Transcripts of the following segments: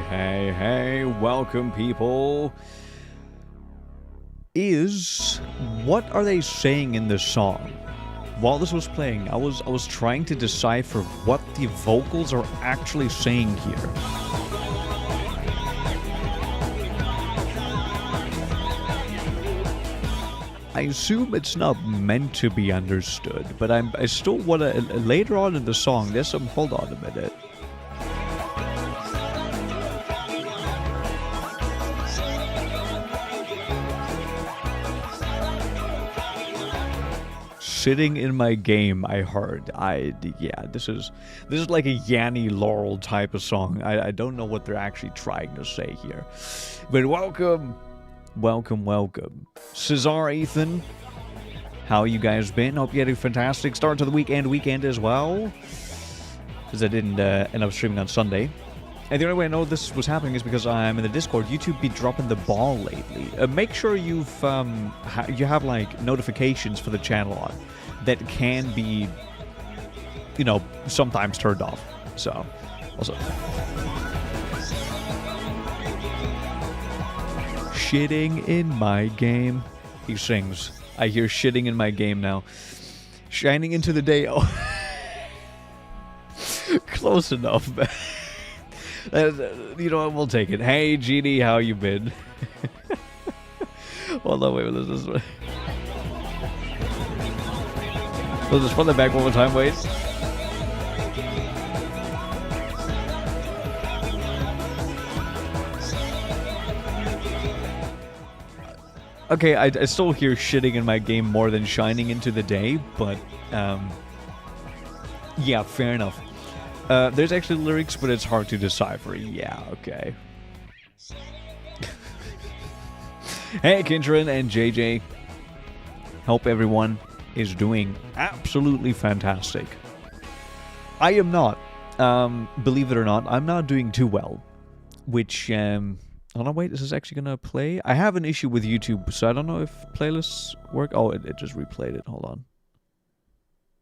Hey, welcome people. What are they saying in this song? While this was playing, I was trying to decipher what the vocals are actually saying here. I assume it's not meant to be understood, but I still want to, later on in the song, there's some, hold on a minute. Sitting in my game, I heard. This is like a Yanni Laurel type of song. I don't know what they're actually trying to say here. But welcome. Cesar, Ethan, how you guys been? Hope you had a fantastic start to the weekend as well. Because I didn't end up streaming on Sunday. And the only way I know this was happening is because I'm in the Discord. YouTube be dropping the ball lately. Make sure you have like notifications for the channel on that can be, sometimes turned off. So, also shitting in my game. He sings. I hear shitting in my game now. Shining into the day. Oh, close enough, man. We'll take it. Hey, GD, how you been? Hold on, wait, let's just... Let's just run that back one more time, wait. Okay, I still hear shitting in my game more than shining into the day, but, yeah, fair enough. There's actually lyrics, but it's hard to decipher. Yeah, okay. Hey, Kintrin and JJ. Hope everyone is doing absolutely fantastic. I am not. Believe it or not, I'm not doing too well. Which, hold on, wait, is this actually gonna play? I have an issue with YouTube, so I don't know if playlists work. Oh, it just replayed it. Hold on.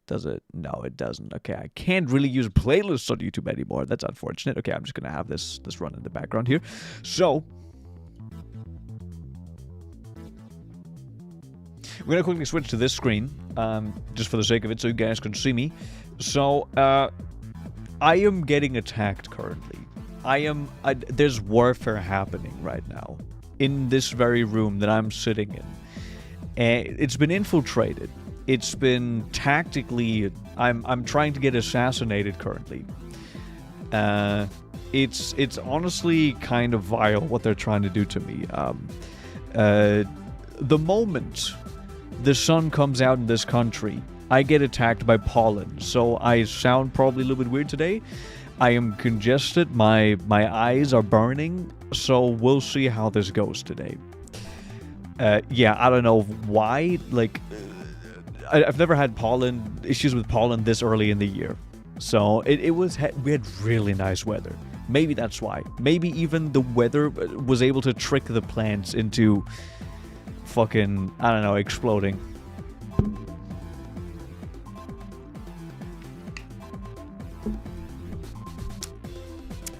Does it? No, it doesn't. Okay, I can't really use playlists on YouTube anymore. That's unfortunate. Okay, I'm just gonna have this run in the background here. So, we're gonna quickly switch to this screen, just for the sake of it, so you guys can see me. So, I am getting attacked currently. There's warfare happening right now in this very room that I'm sitting in. It's been infiltrated. It's been tactically... I'm trying to get assassinated currently. It's honestly kind of vile what they're trying to do to me. The moment the sun comes out in this country, I get attacked by pollen. So I sound probably a little bit weird today. I am congested. My eyes are burning. So we'll see how this goes today. Yeah, I don't know why. Like... I've never had issues with pollen this early in the year. So we had really nice weather. Maybe that's why. Maybe even the weather was able to trick the plants into fucking, I don't know, exploding.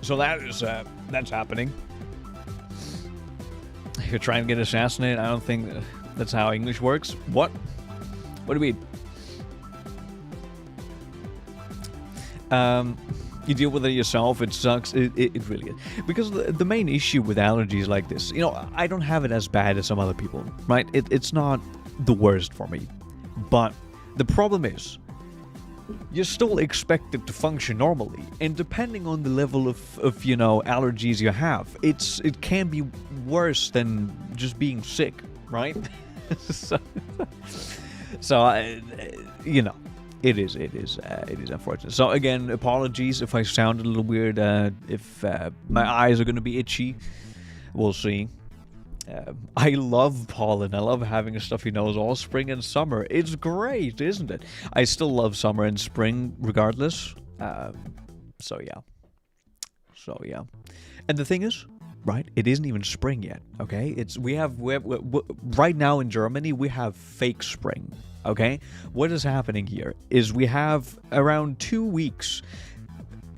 So that's happening. You're trying to get assassinated? I don't think that's how English works. What? What do you mean? You deal with it yourself. It sucks. It really is. Because the main issue with allergies like this, I don't have it as bad as some other people, right? It's not the worst for me. But the problem is, you're still expected to function normally. And depending on the level of allergies you have, it can be worse than just being sick, right? So, it is unfortunate. So again, apologies if I sound a little weird, if my eyes are going to be itchy. We'll see. I love pollen. I love having a stuffy nose all spring and summer. It's great, isn't it? I still love summer and spring regardless. So yeah. And the thing is, right, it isn't even spring yet, okay? We have right now in Germany, we have fake spring, okay? What is happening here is we have around 2 weeks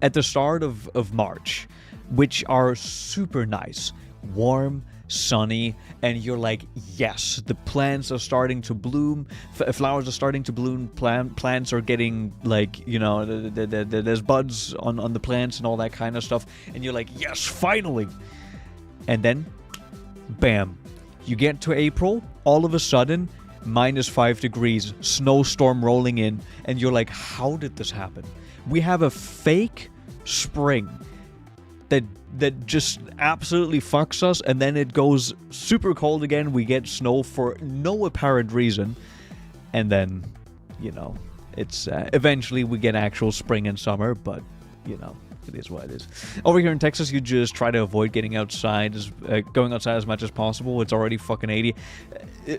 at the start of March. which are super nice, warm, sunny, and you're like, yes, the plants are starting to bloom, flowers are starting to bloom, plants are getting, like, you know, there's buds on the plants and all that kind of stuff, and you're like, yes, finally. And then, bam, you get to April, all of a sudden, -5 degrees, snowstorm rolling in, and you're like, how did this happen? We have a fake spring that just absolutely fucks us, and then it goes super cold again. We get snow for no apparent reason, and then, you know, it's eventually we get actual spring and summer, but, you know, it is what it is. Over here in Texas, you just try to avoid getting outside, going outside as much as possible. It's already fucking 80.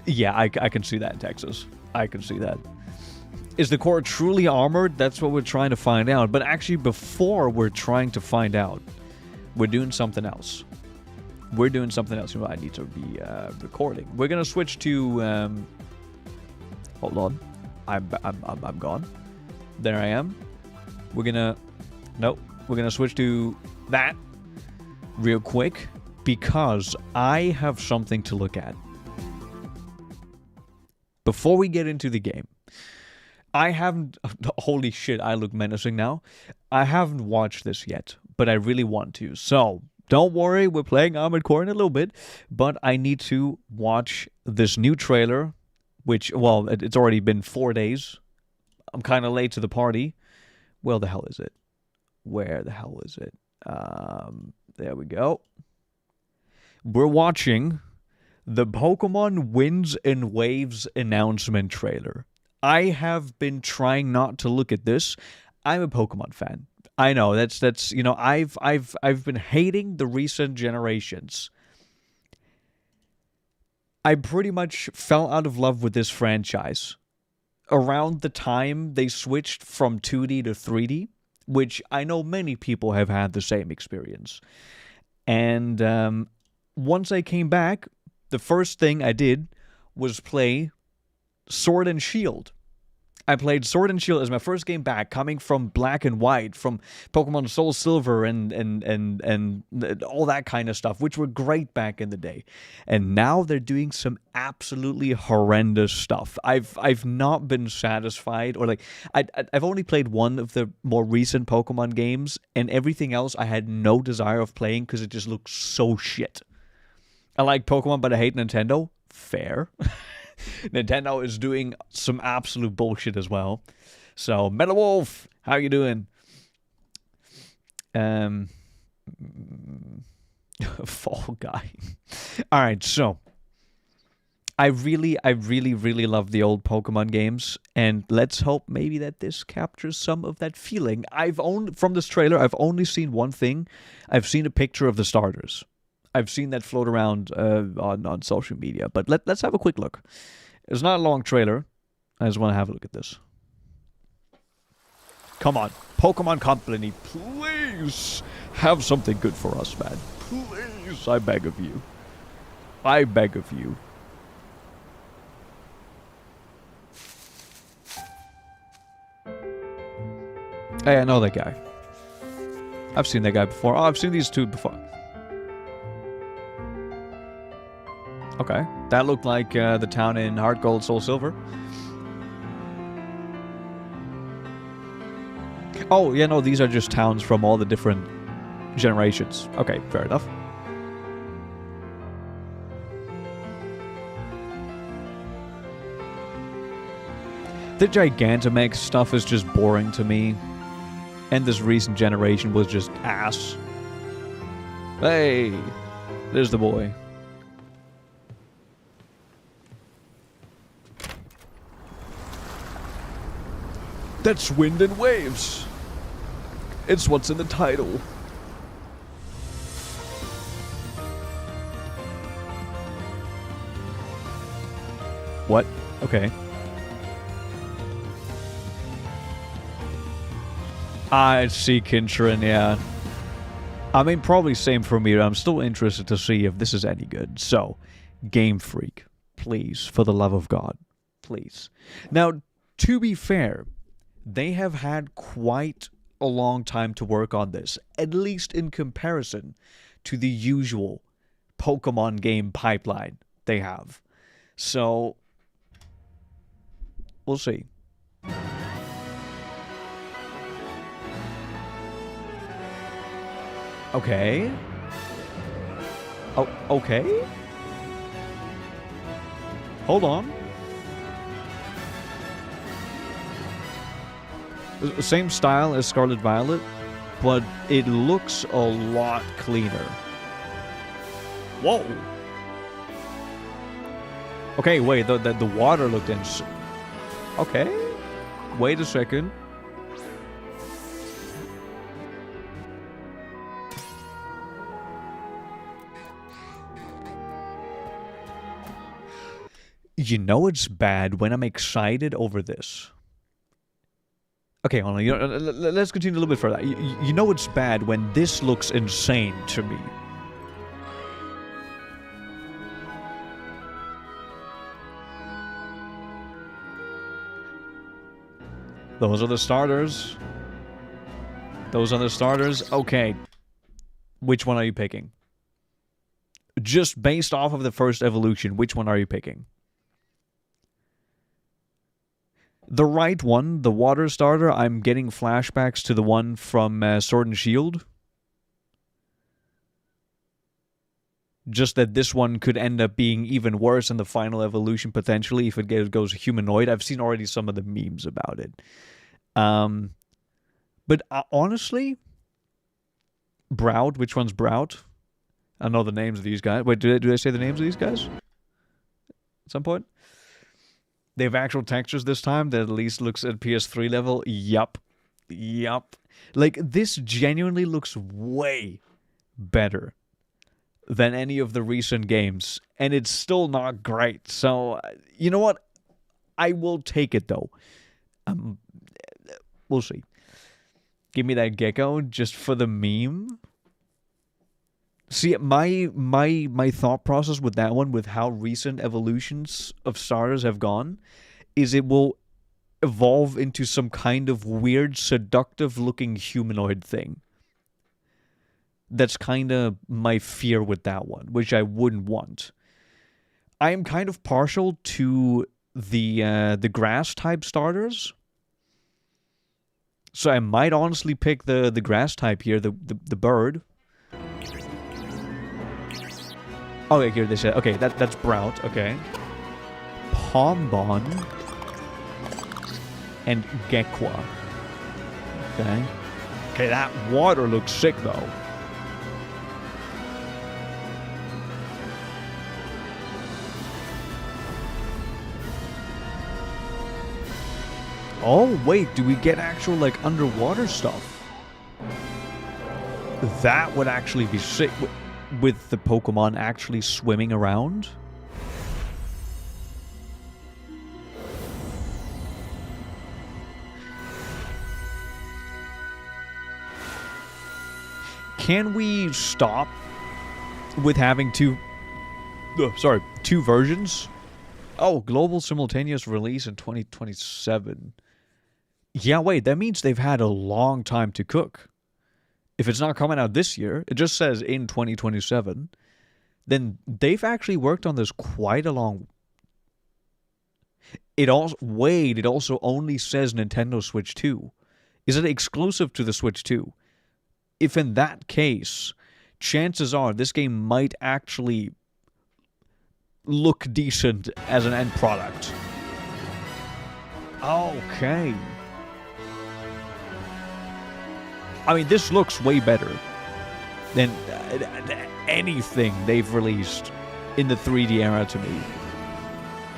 Yeah, I can see that in Texas. I can see that. Is the core truly armored? That's what we're trying to find out. But actually, before we're trying to find out, we're doing something else. We're doing something else. I need to be recording. We're gonna switch to. Hold on, I'm gone. There I am. We're gonna. Nope. We're gonna switch to that real quick because I have something to look at. Before we get into the game, I haven't. Holy shit! I look menacing now. I haven't watched this yet, but I really want to. So don't worry, we're playing Armored Core in a little bit, but I need to watch this new trailer, which, well, it's already been 4 days. I'm kind of late to the party. Where the hell is it? Where the hell is it? There we go. We're watching the Pokemon Winds and Waves announcement trailer. I have been trying not to look at this. I'm a Pokemon fan. I know that's you know, I've been hating the recent generations. I pretty much fell out of love with this franchise around the time they switched from 2D to 3D, which I know many people have had the same experience. And once I came back, the first thing I did was play Sword and Shield. I played Sword and Shield as my first game back, coming from Black and White, from Pokemon Soul Silver and all that kind of stuff, which were great back in the day. And now they're doing some absolutely horrendous stuff. I've not been satisfied, or like I've only played one of the more recent Pokemon games, and everything else I had no desire of playing because it just looks so shit. I like Pokemon, but I hate Nintendo. Fair. Nintendo is doing some absolute bullshit as well. So, Metal Wolf, how you doing? Fall Guy. All right, so I really love the old Pokemon games, and let's hope maybe that this captures some of that feeling. From this trailer, I've only seen one thing. I've seen a picture of the starters. I've seen that float around on social media, but let's have a quick look. It's not a long trailer. I just want to have a look at this. Come on, Pokemon Company, please have something good for us, man. Please, I beg of you. I beg of you. Hey, I know that guy. I've seen that guy before. Oh, I've seen these two before. Okay, that looked like the town in Heart Gold, Soul Silver. Oh, yeah, no, these are just towns from all the different generations. Okay, fair enough. The Gigantamax stuff is just boring to me. And this recent generation was just ass. Hey, there's the boy. That's Wind and Waves. It's what's in the title. What? Okay. I see, Kintron, yeah. I mean, probably same for me. I'm still interested to see if this is any good. So, Game Freak, please, for the love of God, please. Now, to be fair, they have had quite a long time to work on this, at least in comparison to the usual Pokemon game pipeline they have. So, we'll see. Okay. Oh, okay. Hold on. The same style as Scarlet Violet, but it looks a lot cleaner. Whoa. Okay, wait, the water looked okay. Wait a second. You know it's bad when I'm excited over this. Okay, hold on. Let's continue a little bit further. You know it's bad when this looks insane to me. Those are the starters. Those are the starters. Okay. Which one are you picking? Just based off of the first evolution, which one are you picking? The right one, the water starter, I'm getting flashbacks to the one from Sword and Shield. Just that this one could end up being even worse in the final evolution, potentially, if it goes humanoid. I've seen already some of the memes about it. But honestly, Brout, which one's Brout? I don't know the names of these guys. Wait, do I say the names of these guys? At some point? They have actual textures this time that at least looks at PS3 level. Yup. Yup. Like, this genuinely looks way better than any of the recent games. And it's still not great. So, you know what? I will take it, though. We'll see. Give me that gecko just for the meme. See, my thought process with that one, with how recent evolutions of starters have gone, is it will evolve into some kind of weird, seductive-looking humanoid thing. That's kind of my fear with that one, which I wouldn't want. I am kind of partial to the grass-type starters. So I might honestly pick the grass-type here, the bird. Oh, yeah, here they said. Okay, that's Brout. Okay. Pombon. And Gekwa. Okay. Okay, that water looks sick, though. Oh, wait, do we get actual, like, underwater stuff? That would actually be sick. With the Pokemon actually swimming around? Can we stop with having two versions? Oh, global simultaneous release in 2027. Yeah, wait, that means they've had a long time to cook. If it's not coming out this year, it just says in 2027, then they've actually worked on this quite a long... It also only says Nintendo Switch 2. Is it exclusive to the Switch 2? If in that case, chances are this game might actually look decent as an end product. Okay. I mean, this looks way better than anything they've released in the 3D era to me.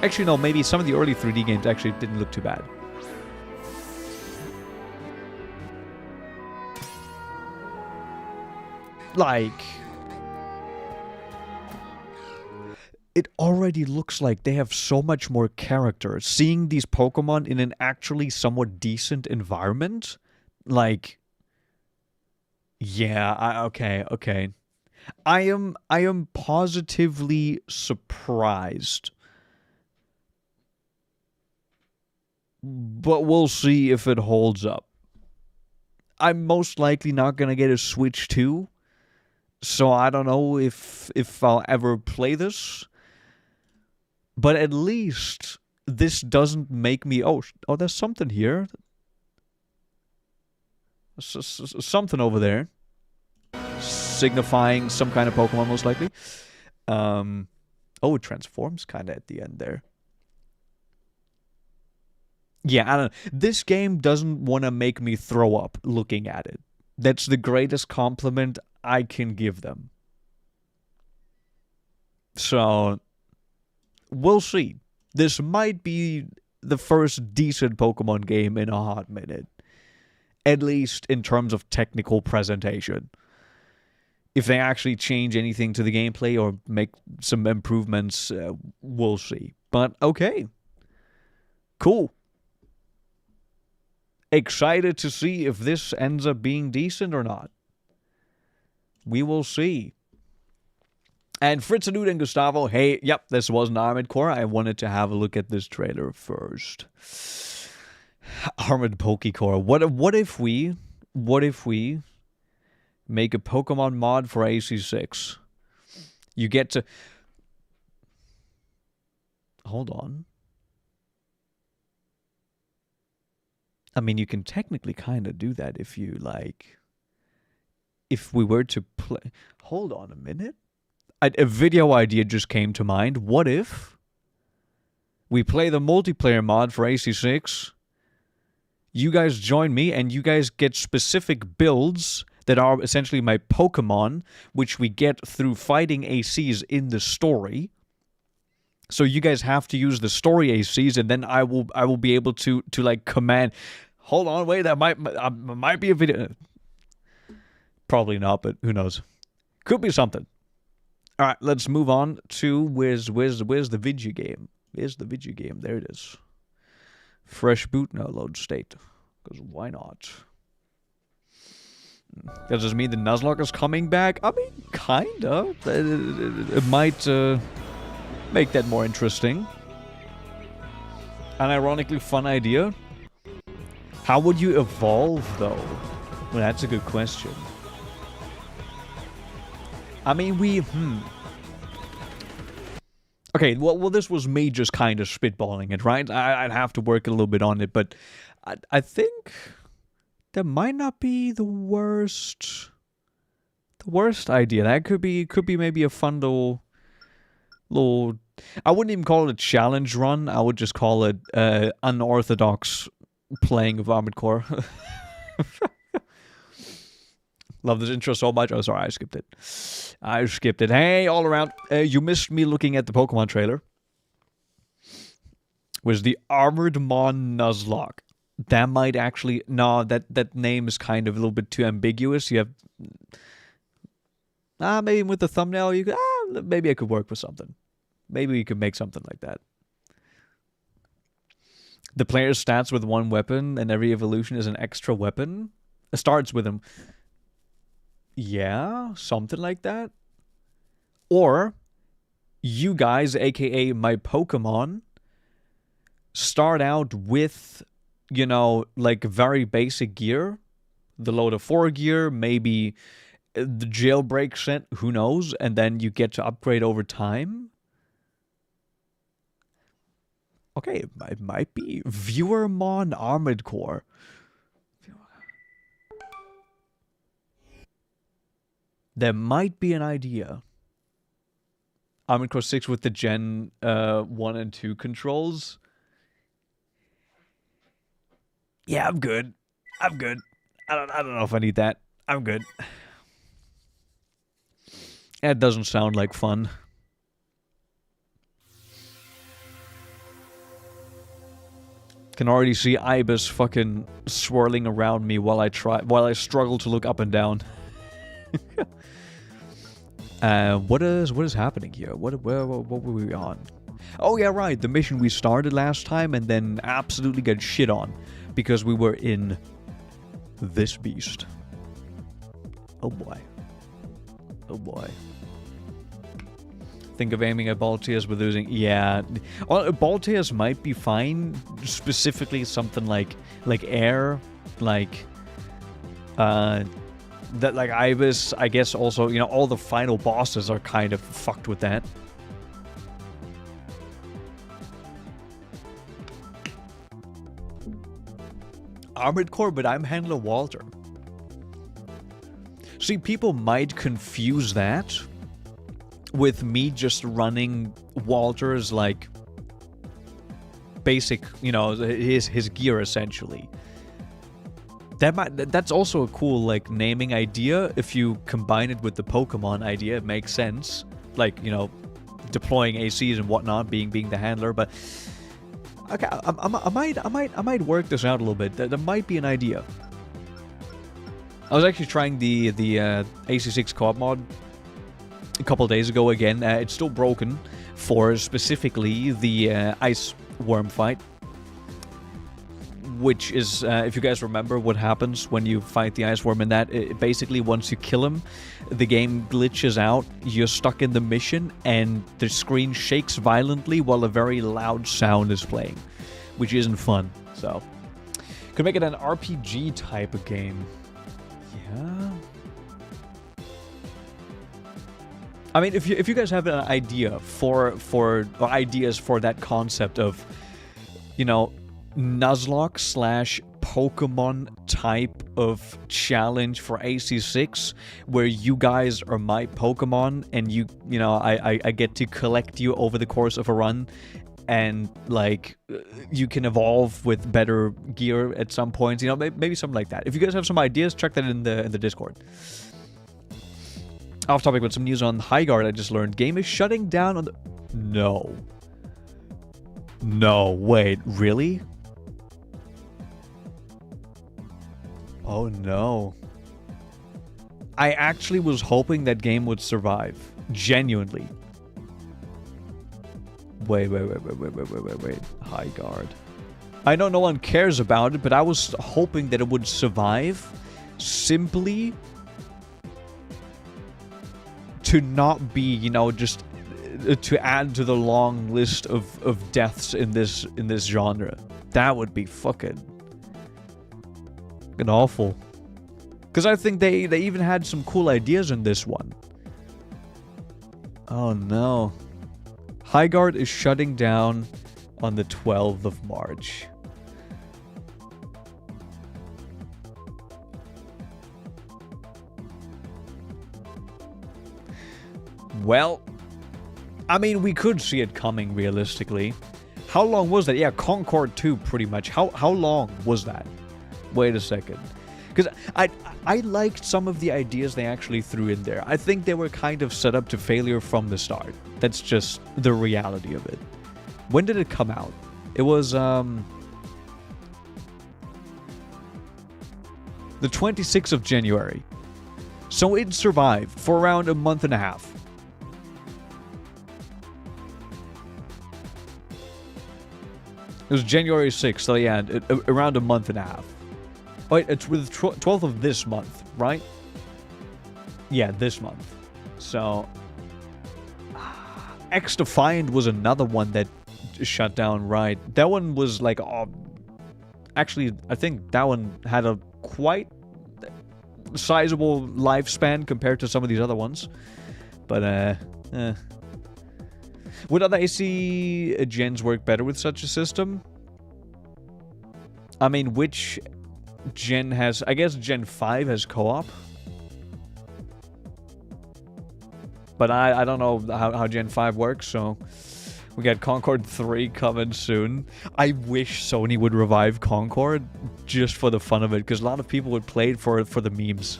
Actually, no, maybe some of the early 3D games actually didn't look too bad. Like, it already looks like they have so much more character. Seeing these Pokemon in an actually somewhat decent environment, like... Yeah, okay. I am positively surprised. But we'll see if it holds up. I'm most likely not gonna get a Switch 2, so I don't know if I'll ever play this. But at least this doesn't make me... Oh, there's something here. Something over there. Signifying some kind of Pokemon, most likely. Oh, it transforms kind of at the end there. Yeah, I don't know. This game doesn't want to make me throw up looking at it. That's the greatest compliment I can give them. So, we'll see. This might be the first decent Pokemon game in a hot minute. At least in terms of technical presentation. If they actually change anything to the gameplay or make some improvements, we'll see. But okay. Cool. Excited to see if this ends up being decent or not. We will see. And Fritzanud and Gustavo, hey, yep, this was an Armored Core. I wanted to have a look at this trailer first. Armored Pokecore. What if we make a Pokemon mod for AC6? You get to... Hold on. I mean, you can technically kind of do that if you, like... If we were to play... Hold on a minute. A video idea just came to mind. What if we play the multiplayer mod for AC6? You guys join me, and you guys get specific builds that are essentially my Pokemon, which we get through fighting ACs in the story. So you guys have to use the story ACs, and then I will be able to like command. Hold on, wait, that might be a video. Probably not, but who knows? Could be something. All right, let's move on to where's the video game? Where's the video game? There it is. Fresh boot, no load state. Because why not? Does this mean the Nuzlocke is coming back? I mean, kinda. It might make that more interesting. An ironically fun idea. How would you evolve, though? Well, that's a good question. I mean, Okay, well, this was me just kind of spitballing it, right? I'd have to work a little bit on it, but I think that might not be the worst idea. That could be maybe a fun little. I wouldn't even call it a challenge run. I would just call it unorthodox playing of Armored Core. Love this intro so much. Oh, sorry, I skipped it. Hey, all around. You missed me looking at the Pokemon trailer. Was the Armored Mon Nuzlocke. That might actually... No, that name is kind of a little bit too ambiguous. You have... maybe with the thumbnail, you could... maybe I could work with something. Maybe we could make something like that. The player starts with one weapon, and every evolution is an extra weapon. It starts with him... Yeah, something like that. Or, you guys, aka my Pokemon, start out with, you know, like very basic gear. The load of 4 gear, maybe the jailbreak set, who knows? And then you get to upgrade over time. Okay, it might be Viewermon Armored Core. There might be an idea. Armored Core 6 with the Gen 1 and 2 controls. Yeah, I'm good. I don't know if I need that. I'm good. That doesn't sound like fun. Can already see Ibis fucking swirling around me while I struggle to look up and down. What is happening here? What were we on? Oh yeah, right. The mission we started last time and then absolutely got shit on because we were in this beast. Oh boy. Oh boy. Think of aiming at Balteus with using... Yeah. Well, Balteus might be fine. Specifically something like air. Like... That like Ibis, I guess also, you know, all the final bosses are kind of fucked with that. Armored Core, but I'm Handler Walter. See, people might confuse that with me just running Walter's, like, basic, you know, his gear, essentially. That's also a cool, like, naming idea. If you combine it with the Pokemon idea, it makes sense. Like, you know, deploying ACs and whatnot, being the handler, but... Okay, I might work this out a little bit. There might be an idea. I was actually trying the AC6 co-op mod a couple days ago again. It's still broken for specifically the ice worm fight, which is, if you guys remember what happens when you fight the ice worm in that, basically once you kill him, the game glitches out, you're stuck in the mission, and the screen shakes violently while a very loud sound is playing, which isn't fun, so. Could make it an RPG type of game. Yeah. I mean, if you guys have an idea or ideas for that concept of, you know, Nuzlocke / Pokemon type of challenge for AC6, where you guys are my Pokemon and you know, I get to collect you over the course of a run, and like you can evolve with better gear at some points, you know, maybe something like that. If you guys have some ideas, check that in the Discord. Off topic, but some news on Highguard. I just learned game is shutting down on the... No, wait, really? Oh no. I actually was hoping that game would survive. Genuinely. Wait. Highguard. I know no one cares about it, but I was hoping that it would survive simply to not be, you know, just to add to the long list of deaths in this genre. That would be fucking awful. Because I think they even had some cool ideas in this one. Oh no. Highguard is shutting down on the 12th of March. Well, I mean, we could see it coming realistically. How long was that? Yeah, Concord 2 pretty much. How long was that? Wait a second. Because I liked some of the ideas they actually threw in there. I think they were kind of set up to failure from the start. That's just the reality of it. When did it come out? It was, the 26th of January. So it survived for around a month and a half. It was January 6th, so yeah, around a month and a half. Wait, it's with 12th of this month, right? Yeah, this month. So, X-Defiant was another one that shut down, right? That one was like, actually, I think that one had a quite sizable lifespan compared to some of these other ones. But, would other AC gens work better with such a system? I mean, which gen has... I guess Gen 5 has co-op. But I don't know how Gen 5 works, so... We got Concord 3 coming soon. I wish Sony would revive Concord just for the fun of it, because a lot of people would play it for the memes.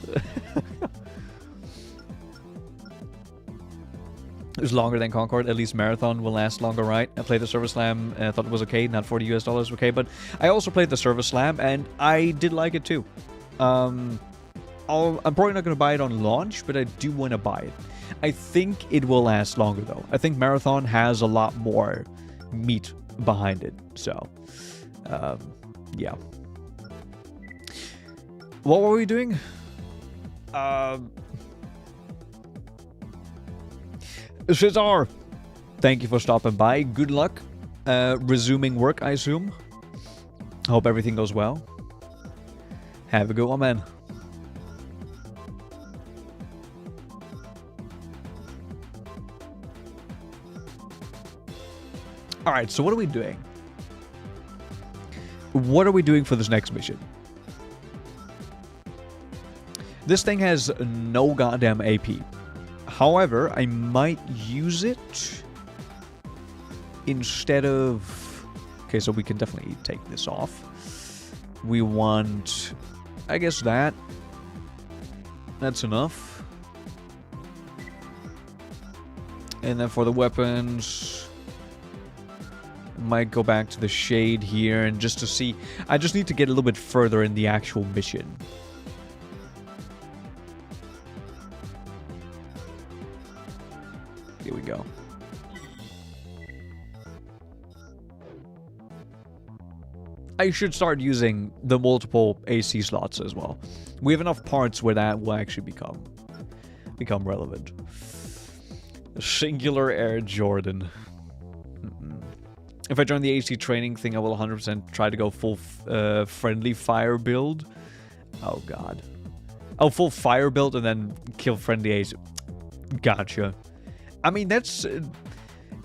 It's longer than Concord. At least Marathon will last longer, right? I played the Service Slam and I thought it was okay. Not $40 US, okay. But I also played the Service Slam and I did like it too. I'm probably not going to buy it on launch, but I do want to buy it. I think it will last longer though. I think Marathon has a lot more meat behind it. So, yeah. What were we doing? Cesar, thank you for stopping by. Good luck resuming work, I assume. Hope everything goes well. Have a good one, man. Alright, so what are we doing? What are we doing for this next mission? This thing has no goddamn AP. However, I might use it instead of... Okay, so we can definitely take this off. We want... I guess that. That's enough. And then for the weapons... Might go back to the shade here and just to see... I just need to get a little bit further in the actual mission. Here we go. I should start using the multiple AC slots as well. We have enough parts where that will actually become relevant. Singular Air Jordan. If I join the AC training thing, I will 100% try to go full friendly fire build. Oh god. Oh, full fire build and then kill friendly AC. Gotcha. I mean, that's...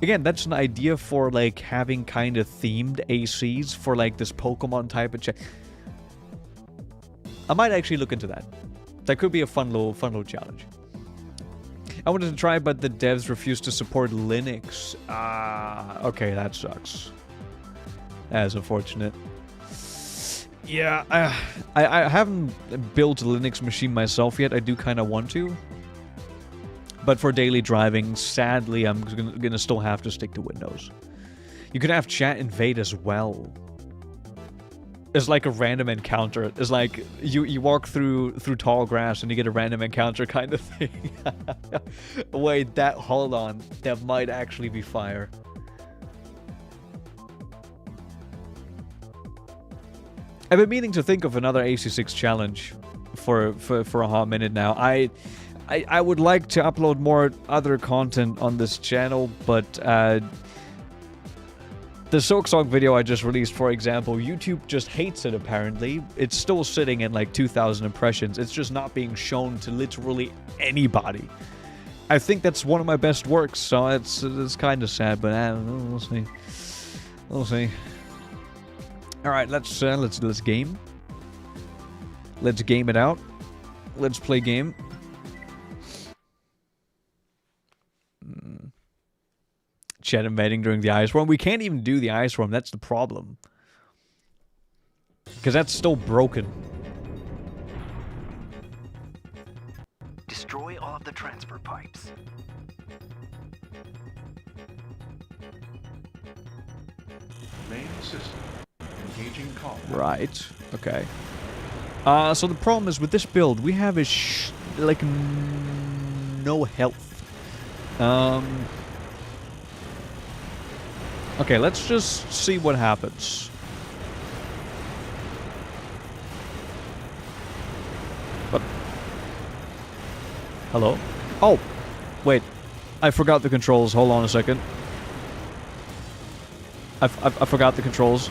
again, that's an idea for, like, having kind of themed ACs for, like, this Pokemon type of check. I might actually look into that. That could be a fun little challenge. I wanted to try, but the devs refused to support Linux. Okay, that sucks. That is unfortunate. Yeah, I haven't built a Linux machine myself yet. I do kind of want to. But for daily driving, sadly, I'm gonna still have to stick to Windows. You could have chat invade as well. It's like a random encounter. It's like you walk through tall grass and you get a random encounter kind of thing. Wait, hold on. That might actually be fire. I've been meaning to think of another AC6 challenge for a hot minute now. I would like to upload more other content on this channel, but the Silksong video I just released, for example, YouTube just hates it apparently. It's still sitting at like 2,000 impressions. It's just not being shown to literally anybody. I think that's one of my best works, so it's kind of sad, but I don't know, we'll see. We'll see. All right, let's game. Let's game it out. Let's play game. Chat invading during the ice storm. We can't even do the ice storm. That's the problem. Because that's still broken. Destroy all of the transfer pipes. Main system. Engaging call. Right. Okay. So the problem is with this build, we have like no health. Okay, let's just see what happens. But hello? Oh, wait. I forgot the controls. Hold on a second. I forgot the controls.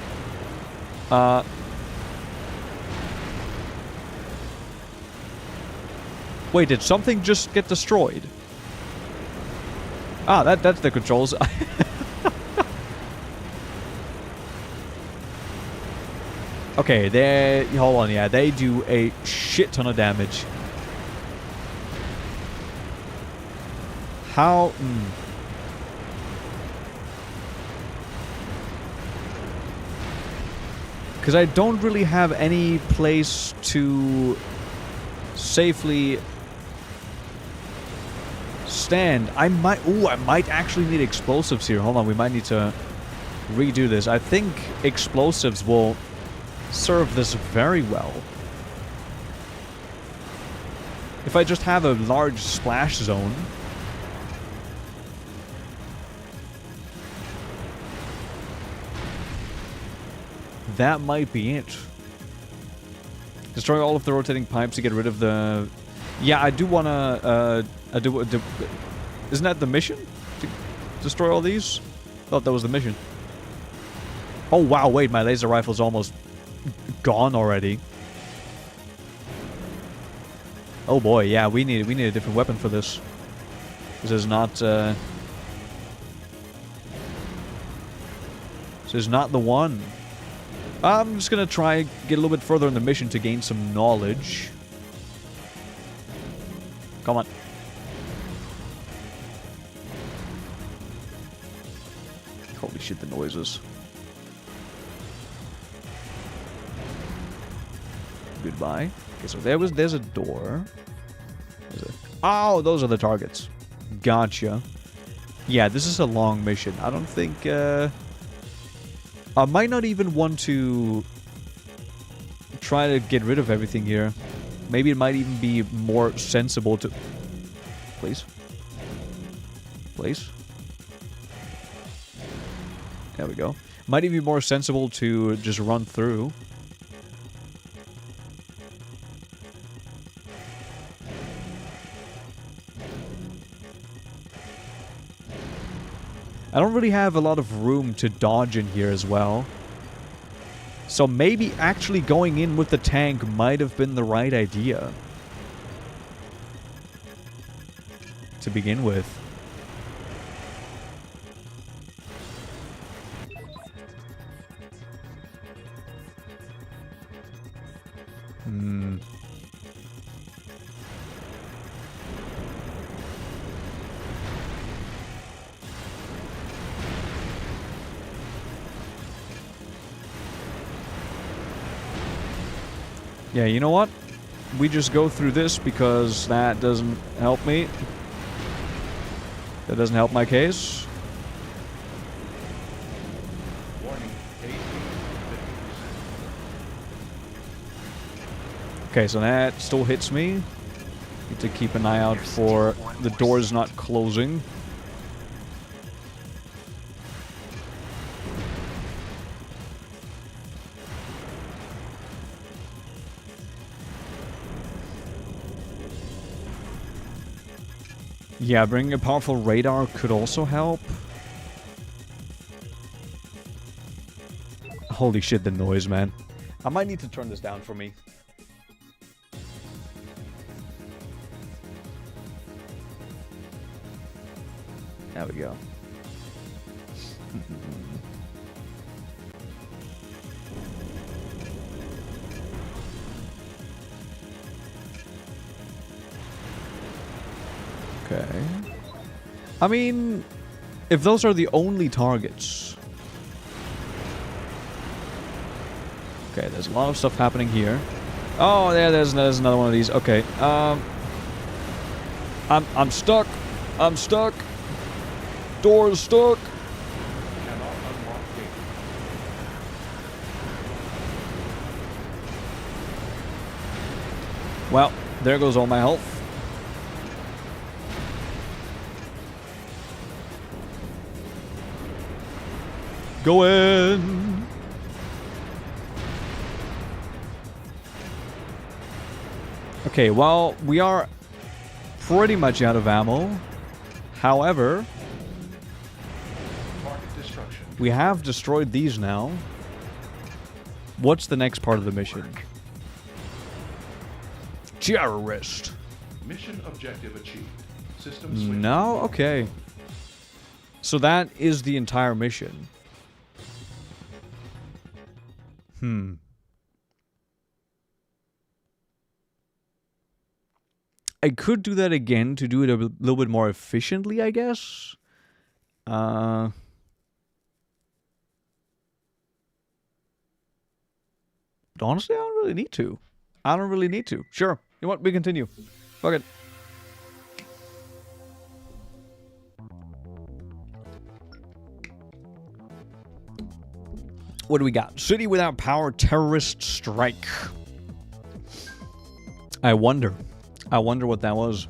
Wait, did something just get destroyed? Ah, that's the controls. Okay, hold on, yeah, they do a shit ton of damage. How? Because I don't really have any place to safely stand. I might actually need explosives here. Hold on, we might need to redo this. I think explosives will serve this very well. If I just have a large splash zone. That might be it. Destroy all of the rotating pipes to get rid of the... Yeah, I do want to... Isn't that the mission? To destroy all these? Thought that was the mission. Oh wow, wait, my laser rifle's almost gone already. Oh boy, yeah, we need a different weapon for this. This is not This is not the one. I'm just gonna try get a little bit further in the mission to gain some knowledge. Come on. Holy shit, the noises. Goodbye. Okay, so there's a door. Oh, those are the targets. Gotcha. Yeah, this is a long mission. I don't think, I might not even want to try to get rid of everything here. Maybe it might even be more sensible to... Please? Please? There we go. Might even be more sensible to just run through. I don't really have a lot of room to dodge in here as well. So maybe actually going in with the tank might have been the right idea. To begin with. Yeah, you know what? We just go through this because that doesn't help me. That doesn't help my case. Warning, AC 50%. Okay, so that still hits me. Need to keep an eye out for the doors not closing. Yeah, bringing a powerful radar could also help. Holy shit, the noise, man. I might need to turn this down for me. There we go. Okay. I mean, if those are the only targets. Okay, there's a lot of stuff happening here. Oh, there's another one of these. Okay. I'm stuck. I'm stuck. Door's stuck. Cannot unlock gate. Well, there goes all my health. Go in. Okay, well, we are pretty much out of ammo. However, Target destruction. we have destroyed these now. What's the next part of the mission? Terrorist. Mission objective achieved. System switch. No? Okay. So that is the entire mission. I could do that again to do it a little bit more efficiently, I guess. But honestly, I don't really need to. I don't really need to. Sure. You know what? We continue. Fuck it. What do we got? City without power, terrorist strike. I wonder what that was.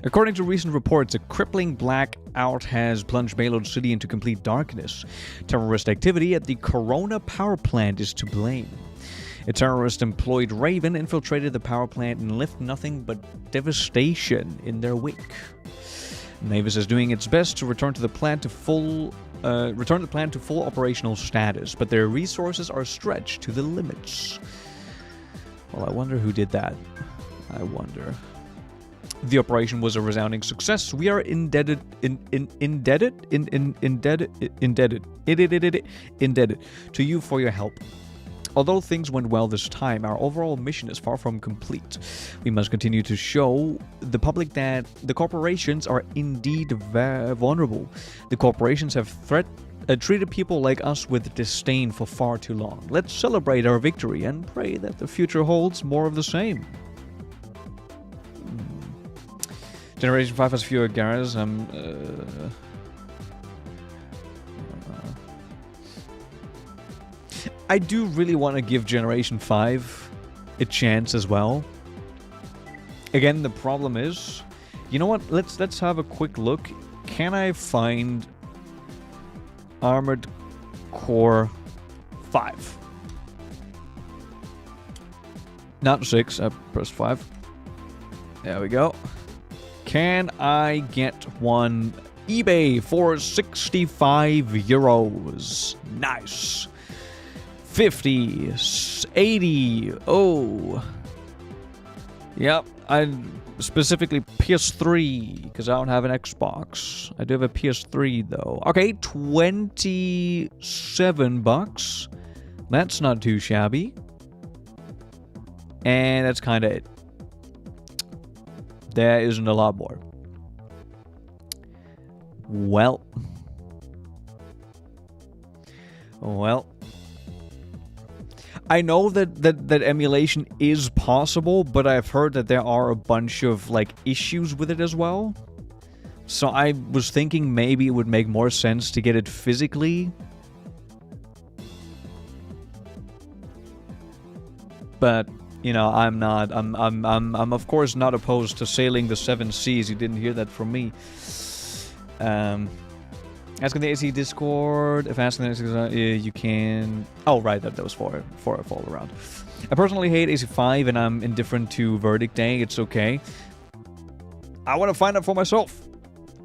According to recent reports, a crippling blackout has plunged Malod City into complete darkness. Terrorist activity at the Corona power plant is to blame. A terrorist-employed Raven infiltrated the power plant and left nothing but devastation in their wake. Mavis is doing its best to return the plant to full operational status, but their resources are stretched to the limits. Well, I wonder who did that. I wonder. The operation was a resounding success. We are indebted to you for your help. Although things went well this time, our overall mission is far from complete. We must continue to show the public that the corporations are indeed vulnerable. The corporations have treated people like us with disdain for far too long. Let's celebrate our victory and pray that the future holds more of the same. Generation 5 has fewer garage. I do really want to give Generation 5 a chance as well. Again, the problem is, you know what? Let's have a quick look. Can I find Armored Core 5? Not 6. I pressed 5. There we go. Can I get one eBay for 65 euros? Nice. 50, 80, oh. Yep, I specifically PS3, because I don't have an Xbox. I do have a PS3, though. Okay, 27 bucks. That's not too shabby. And that's kind of it. There isn't a lot more. Well. I know that emulation is possible, but I've heard that there are a bunch of, like, issues with it as well. So I was thinking maybe it would make more sense to get it physically. But, you know, I'm of course not opposed to sailing the 7 seas. You didn't hear that from me. Asking the AC Discord. If asking the AC, you can. Oh, right, that was for a fall around. I personally hate AC5, and I'm indifferent to Verdict Day. It's okay. I want to find out for myself.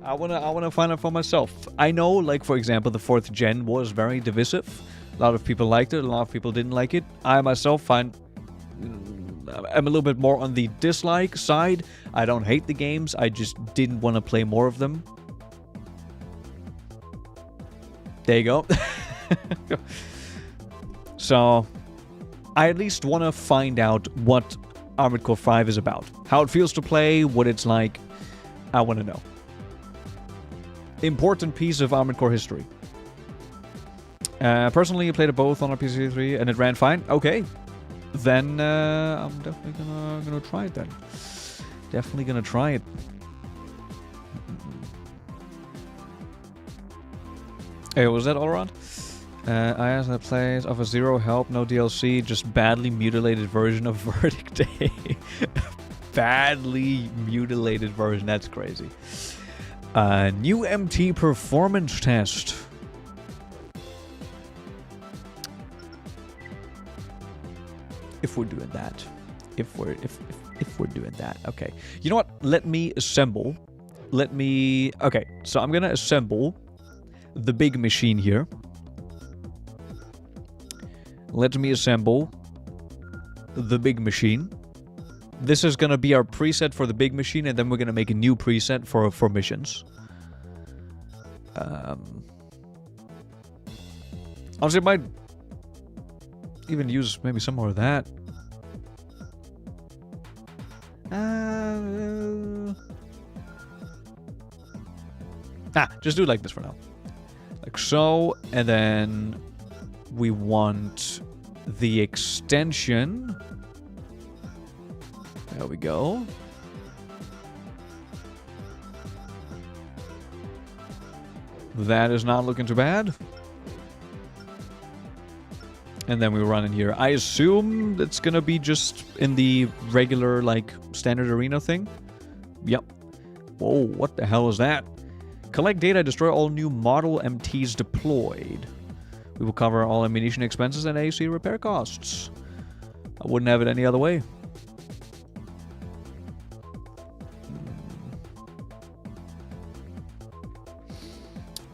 I wanna find out for myself. I know, like, for example, the 4th gen was very divisive. A lot of people liked it. A lot of people didn't like it. I myself I'm a little bit more on the dislike side. I don't hate the games. I just didn't want to play more of them. There you go. So, I at least want to find out what Armored Core 5 is about. How it feels to play, what it's like. I want to know. Important piece of Armored Core history. Personally, I played it both on our PC3 and it ran fine. Okay. Then, I'm definitely gonna try it then. Definitely gonna try it. Hey, was that all around? I asked that plays offer zero help, no DLC, just badly mutilated version of Verdict Day. Badly mutilated version, that's crazy. New MT performance test. If we're doing that. If we're doing that. Okay. You know what? Let me assemble. Okay, so I'm gonna assemble the big machine here. Let me assemble the big machine. This is gonna be our preset for the big machine, and then we're gonna make a new preset for missions. Honestly, I might even use maybe some more of that. Just do it like this for now. Like so, and then we want the extension. There we go. That is not looking too bad. And then we run in here. I assume it's gonna be just in the regular, like, standard arena thing. Yep. Whoa, what the hell is that? Collect data, destroy all new model MTs deployed. We will cover all ammunition expenses and AC repair costs. I wouldn't have it any other way.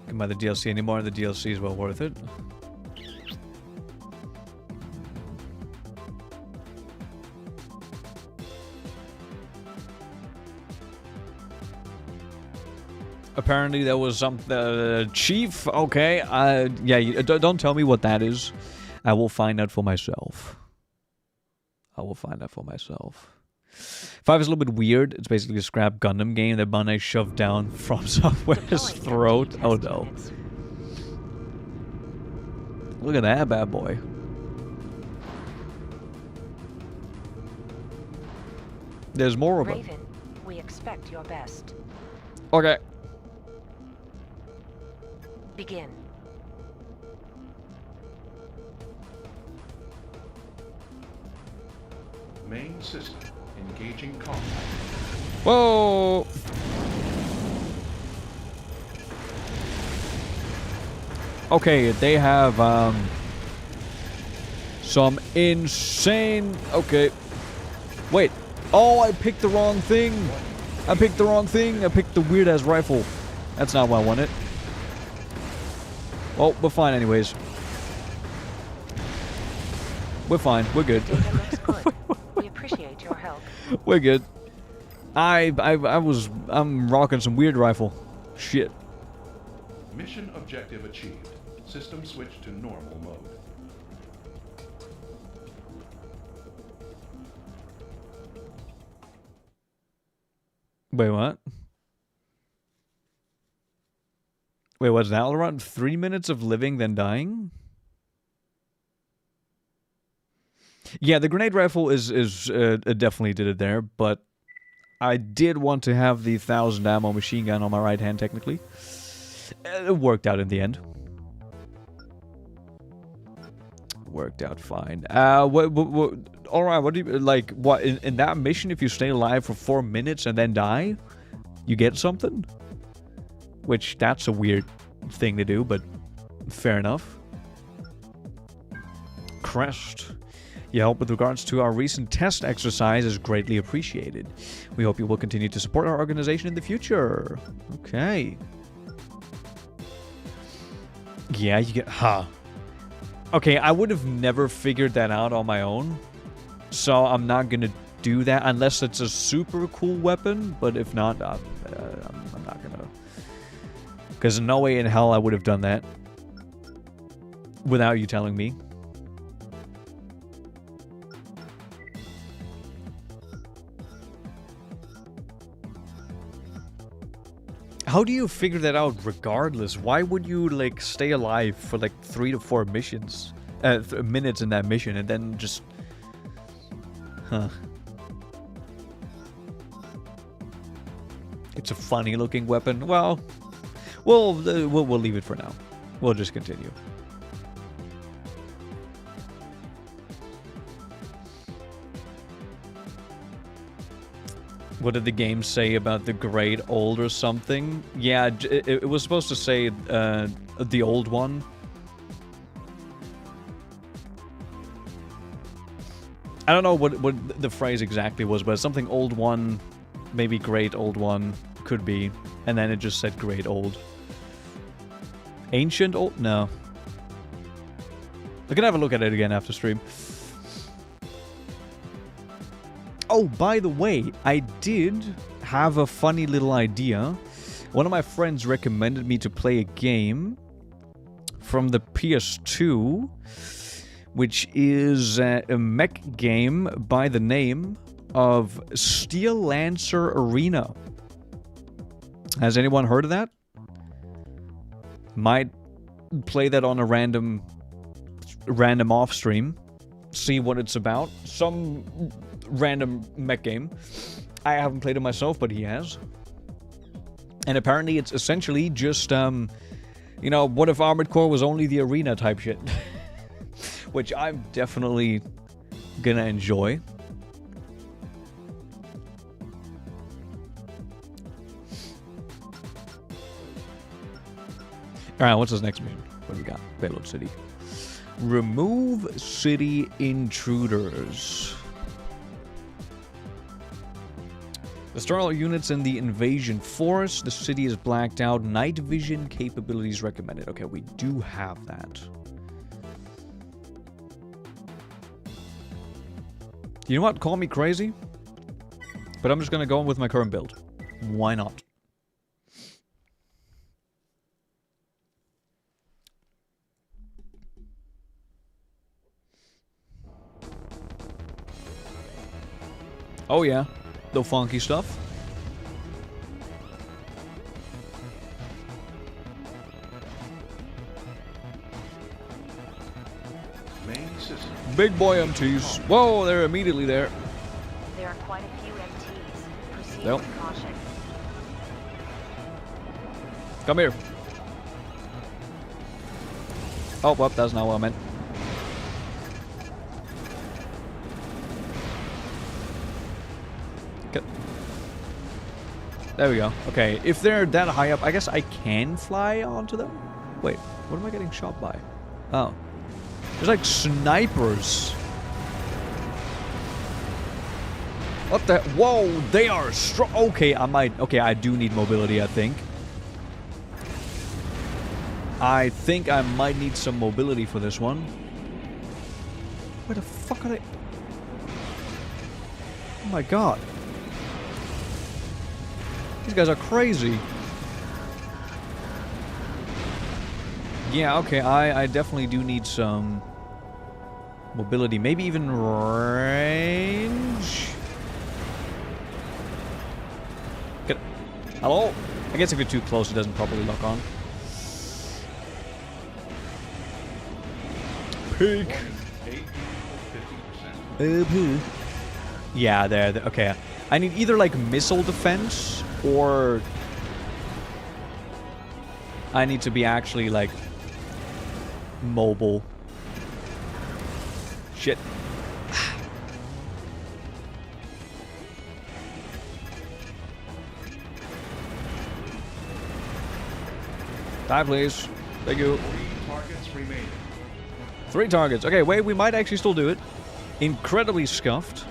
Can't buy the DLC anymore. The DLC is well worth it. apparently there was some chief. Okay, yeah. Don't tell me what that is. I will find out for myself. I will find out for myself. 5 is a little bit weird. It's basically a scrap Gundam game that Bandai shoved down from Software's throat. Oh no. Look at that bad boy. There's more of them. Raven, we expect your best. Okay. Begin. Main system. Engaging combat. Whoa! Okay, they have some insane. Okay, wait. Oh, I picked the wrong thing. I picked the wrong thing. I picked the weird ass rifle. That's not what I wanted. Well, we're fine anyways. We're fine. We're good. Data looks good. We appreciate your help. We're good. I'm rocking some weird rifle. Shit. Mission objective achieved. System switch to normal mode. Wait, what? Wait, what's that? Around 3 minutes of living, then dying? Yeah, the grenade rifle is definitely did it there, but I did want to have the 1,000 ammo machine gun on my right hand, technically. It worked out in the end. Worked out fine. Alright, what do you, like, what, in that mission, if you stay alive for 4 minutes and then die, you get something? Which, that's a weird thing to do, but fair enough. Crest. Your help with regards to our recent test exercise is greatly appreciated. We hope you will continue to support our organization in the future. Okay. Yeah, you get... Huh. Okay, I would have never figured that out on my own. So I'm not going to do that unless it's a super cool weapon. But if not, I'm not going to. Because no way in hell I would have done that without you telling me. How do you figure that out regardless? Why would you, like, stay alive for, like, 3 to 4 missions? Minutes in that mission and then just... Huh. It's a funny-looking weapon. Well, we'll leave it for now. We'll just continue. What did the game say about the great old or something? Yeah, it was supposed to say the old one. I don't know what the phrase exactly was, but something old one, maybe great old one, could be. And then it just said great old. Ancient old? No. I can have a look at it again after stream. Oh, by the way, I did have a funny little idea. One of my friends recommended me to play a game from the PS2, which is a mech game by the name of Steel Lancer Arena. Has anyone heard of that? Might play that on a random off stream. See what it's about. Some random mech game. I haven't played it myself, but he has. And apparently it's essentially just, you know, what if Armored Core was only the arena type shit? Which I'm definitely gonna enjoy. Alright, what's this next mission? What do we got? Payload City. Remove city intruders. Destroy all units in the invasion force. The city is blacked out. Night vision capabilities recommended. Okay, we do have that. You know what? Call me crazy, but I'm just gonna go on with my current build. Why not? Oh yeah, the funky stuff. Main system. Big boy MTs. Whoa, they're immediately there. There are quite a few MTs. Proceed Yep. with caution. Come here. Oh, well, that's not what I meant. Okay. There we go. Okay, if they're that high up, I guess I can fly onto them? Wait, what am I getting shot by? Oh. There's like snipers. What the? Whoa, they are strong. Okay, okay, I do need mobility, I think. I think I might need some mobility for this one. Where the fuck are they? Oh my god. These guys are crazy. Yeah, okay, I definitely do need some mobility. Maybe even range? Hello? I guess if you're too close, it doesn't properly lock on. Peak. Yeah, there. Okay. I need either like missile defense or I need to be actually like mobile. Shit. Die, please. Thank you. 3 targets remaining. 3 targets. Okay, wait, we might actually still do it. Incredibly scuffed.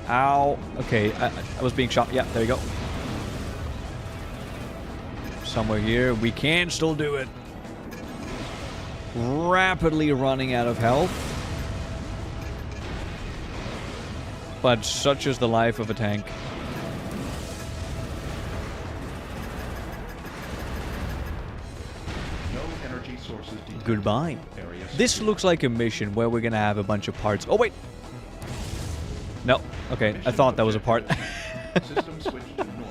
Ow. Okay, I was being shot. Yeah, there you go. Somewhere here. We can still do it. Rapidly running out of health. But such is the life of a tank. No energy sources detected. Goodbye. Area This secure. looks like a mission where we're gonna have a bunch of parts. Oh, wait. No. Okay, I Mission thought that was a part. objective. System switched to normal.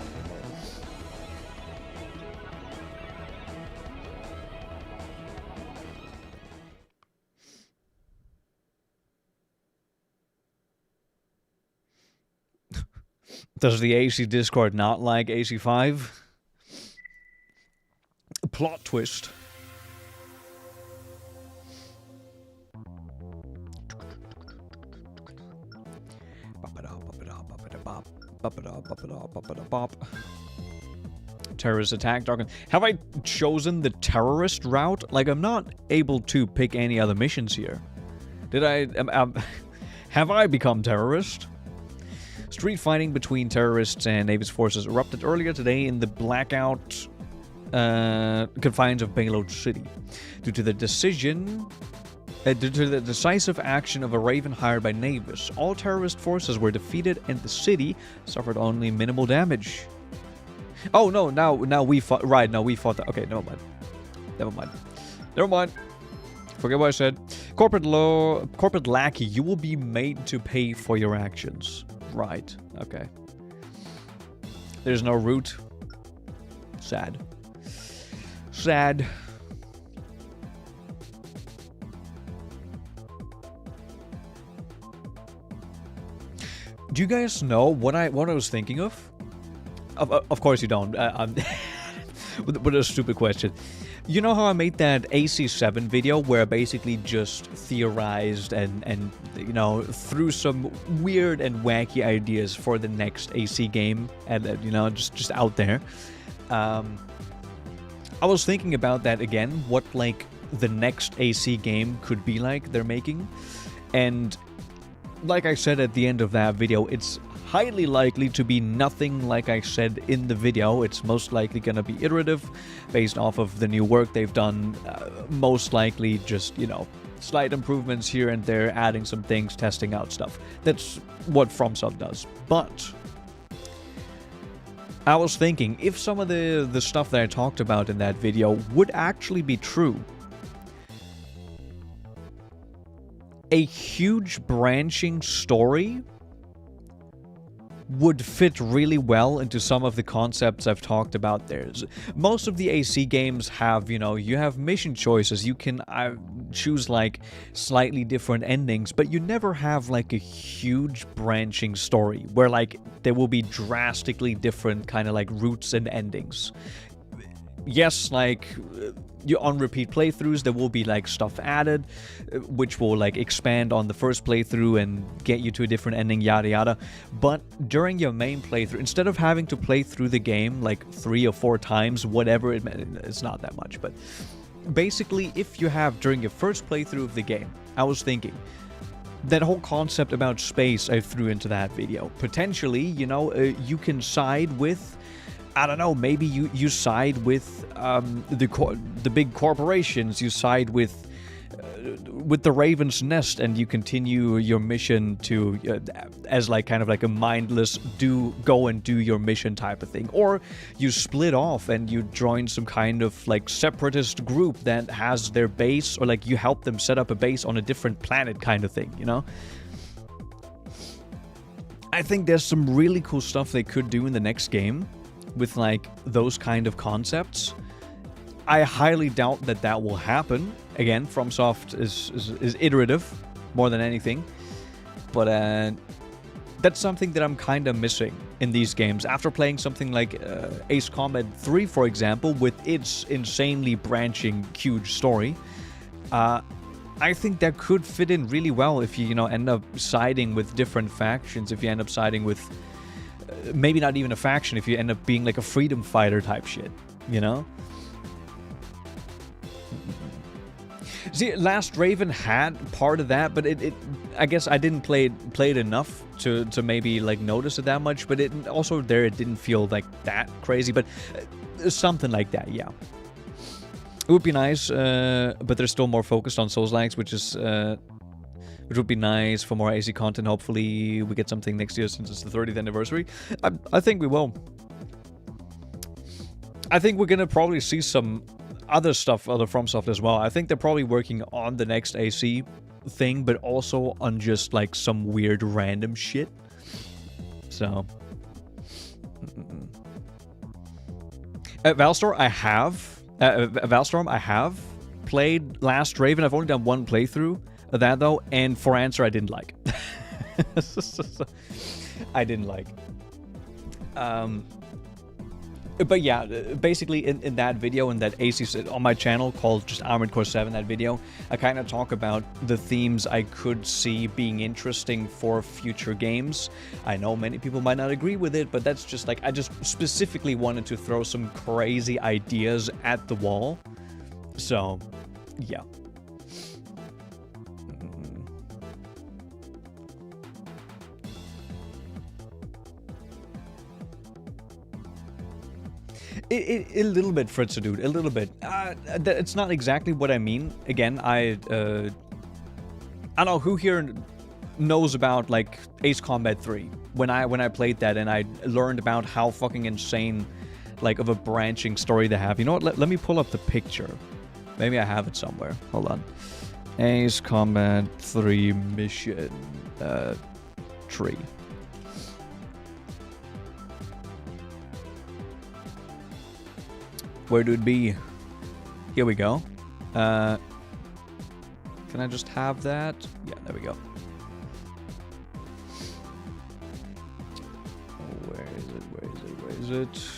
Does the AC Discord not like AC5? Plot twist. Terrorist attack, Dark. Have I chosen the terrorist route? Like, I'm not able to pick any other missions here. Did I... have I become terrorist? Street fighting between terrorists and Navy's forces erupted earlier today in the blackout confines of Payload City. Due to the decisive action of a Raven hired by Navis, all terrorist forces were defeated and the city suffered only minimal damage. Oh no, now we fought. Right, now we fought that. Okay, never mind. Never mind. Forget what I said. Corporate lackey, you will be made to pay for your actions. Right, okay. There's no route. Sad. Sad. Do you guys know what I was thinking of? Of course you don't. But a stupid question. You know how I made that AC7 video where I basically just theorized and you know, threw some weird and wacky ideas for the next AC game and you know, just out there. I was thinking about that again, what like the next AC game could be like they're making. And like I said at the end of that video, it's highly likely to be nothing like I said in the video. It's most likely going to be iterative, based off of the new work they've done. Most likely just, you know, slight improvements here and there, adding some things, testing out stuff. That's what FromSoft does. But I was thinking, if some of the stuff that I talked about in that video would actually be true, a huge branching story would fit really well into some of the concepts I've talked about there. Most of the AC games have, you have mission choices. You can choose like slightly different endings, but you never have like a huge branching story where like there will be drastically different kind of like routes and endings. Yes, like on repeat playthroughs, there will be like stuff added, which will like expand on the first playthrough and get you to a different ending, yada yada. But during your main playthrough, instead of having to play through the game like 3 or 4 times, whatever, it's not that much. But basically, if you have during your first playthrough of the game, I was thinking, that whole concept about space I threw into that video. Potentially, you can side with, I don't know, maybe you side with the big corporations, you side with the Raven's Nest, and you continue your mission to as like kind of like a mindless go and do your mission type of thing. Or you split off and you join some kind of like separatist group that has their base, or like you help them set up a base on a different planet kind of thing, I think there's some really cool stuff they could do in the next game with like those kind of concepts. I highly doubt that will happen. Again, FromSoft is iterative more than anything, but that's something that I'm kind of missing in these games. After playing something like Ace Combat 3, for example, with its insanely branching, huge story, I think that could fit in really well if you end up siding with different factions. If you end up siding with maybe not even a faction, if you end up being like a freedom fighter type shit, See, Last Raven had part of that, but I guess I didn't play it enough to maybe like notice it that much. But it didn't feel like that crazy. But something like that, yeah. It would be nice, but they're still more focused on Souls-likes, which would be nice for more AC content. Hopefully, we get something next year since it's the 30th anniversary. I think we will. I think we're gonna probably see some other stuff, other FromSoft as well. I think they're probably working on the next AC thing, but also on just like some weird random shit. So, Valstorm, I have played Last Raven. I've only done one playthrough of that though, and for answer, I didn't like. I didn't like. But yeah, basically in that video, in that AC on my channel called just Armored Core 7, that video, I kind of talk about the themes I could see being interesting for future games. I know many people might not agree with it, but that's just like, I just specifically wanted to throw some crazy ideas at the wall. So, yeah. A little bit, Fritzer, dude. A little bit. It's not exactly what I mean. Again, I don't know who here knows about like Ace Combat 3. When I played that and I learned about how fucking insane, like, of a branching story they have. You know what? Let me pull up the picture. Maybe I have it somewhere. Hold on. Ace Combat 3 mission tree. Where do it be? Here we go. Can I just have that? Yeah, there we go. Oh, where is it? Where is it? Where is it?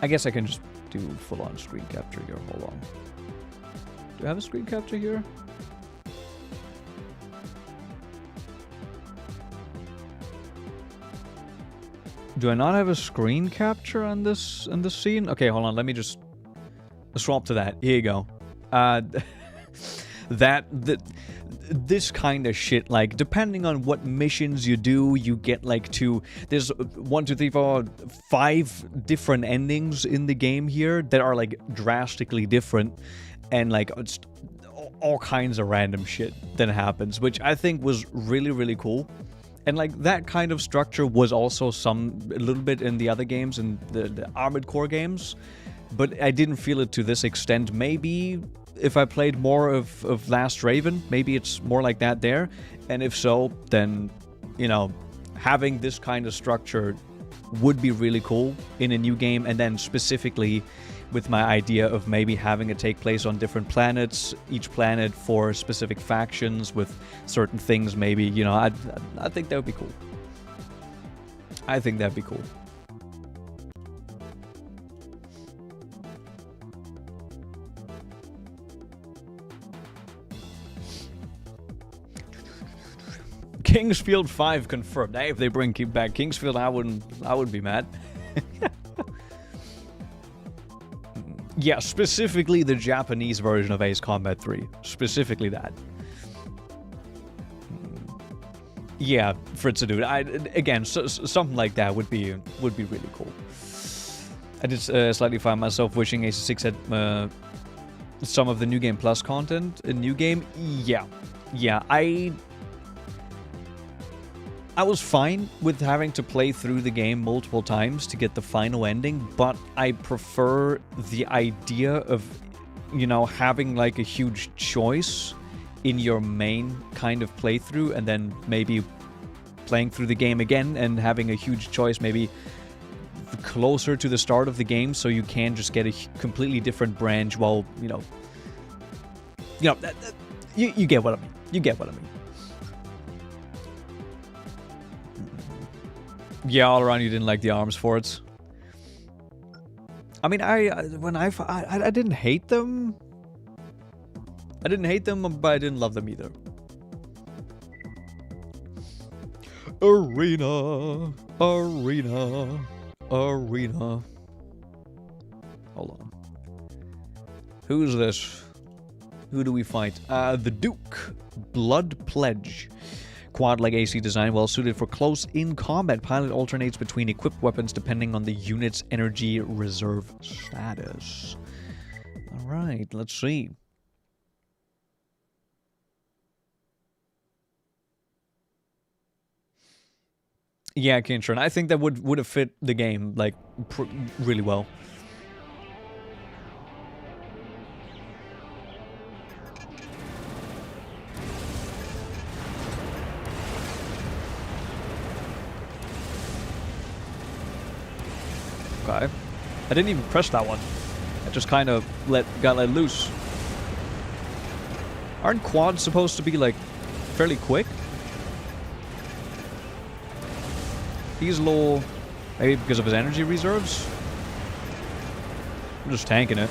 I guess I can just do full-on screen capture here. Hold on. Do I have a screen capture here? Do I not have a screen capture on this scene? Okay, hold on. Let me just swap to that. Here you go. This kind of shit, like, depending on what missions you do, you get like there's 1, 2, 3, 4, 5 different endings in the game here that are like drastically different, and like it's all kinds of random shit that happens, which I think was really, really cool. And like that kind of structure was also a little bit in the other games, in the Armored Core games, but I didn't feel it to this extent. Maybe if I played more of Last Raven, maybe it's more like that there. And if so, then, you know, having this kind of structure would be really cool in a new game. And then specifically with my idea of maybe having it take place on different planets, each planet for specific factions with certain things, maybe, you know, I think that would be cool. I think that'd be cool. Kingsfield 5 confirmed. Hey, if they bring back Kingsfield, I wouldn't be mad. Yeah, specifically the Japanese version of Ace Combat 3. Specifically that. Yeah, Fritz, dude. Again, something like that would be really cool. I did slightly find myself wishing Ace 6 had some of the New Game Plus content in New Game. Yeah, I was fine with having to play through the game multiple times to get the final ending, but I prefer the idea of, you know, having like a huge choice in your main kind of playthrough, and then maybe playing through the game again and having a huge choice maybe closer to the start of the game, so you can just get a completely different branch while, you know, you get what I mean. You get what I mean. Yeah, all around you didn't like the arms forts. I mean, I didn't hate them. I didn't hate them, but I didn't love them either. Arena. Hold on. Who's this? Who do we fight? The Duke. Blood Pledge. Quad-leg AC design, well suited for close-in combat. Pilot alternates between equipped weapons depending on the unit's energy reserve status. Alright, let's see. Yeah, Kintron. I think that would have fit the game, like, really well. Okay. I didn't even press that one. I just kind of got let loose. Aren't quads supposed to be, like, fairly quick? He's low, maybe because of his energy reserves? I'm just tanking it.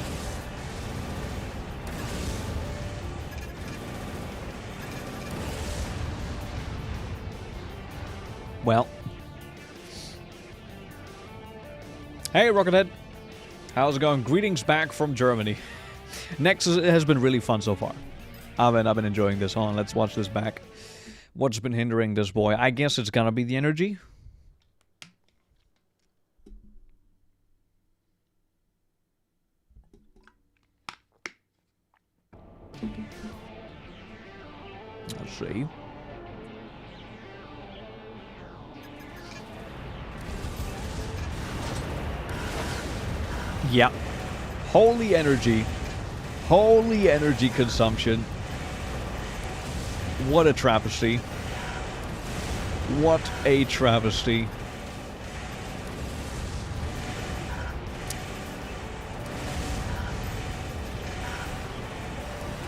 Well. Hey, Rockethead. How's it going? Greetings back from Germany. Nexus has been really fun so far. I've been enjoying this. Hold on, let's watch this back. What's been hindering this boy? I guess it's gonna be the energy. Let's see. Yeah. Holy energy. Holy energy consumption. What a travesty. What a travesty.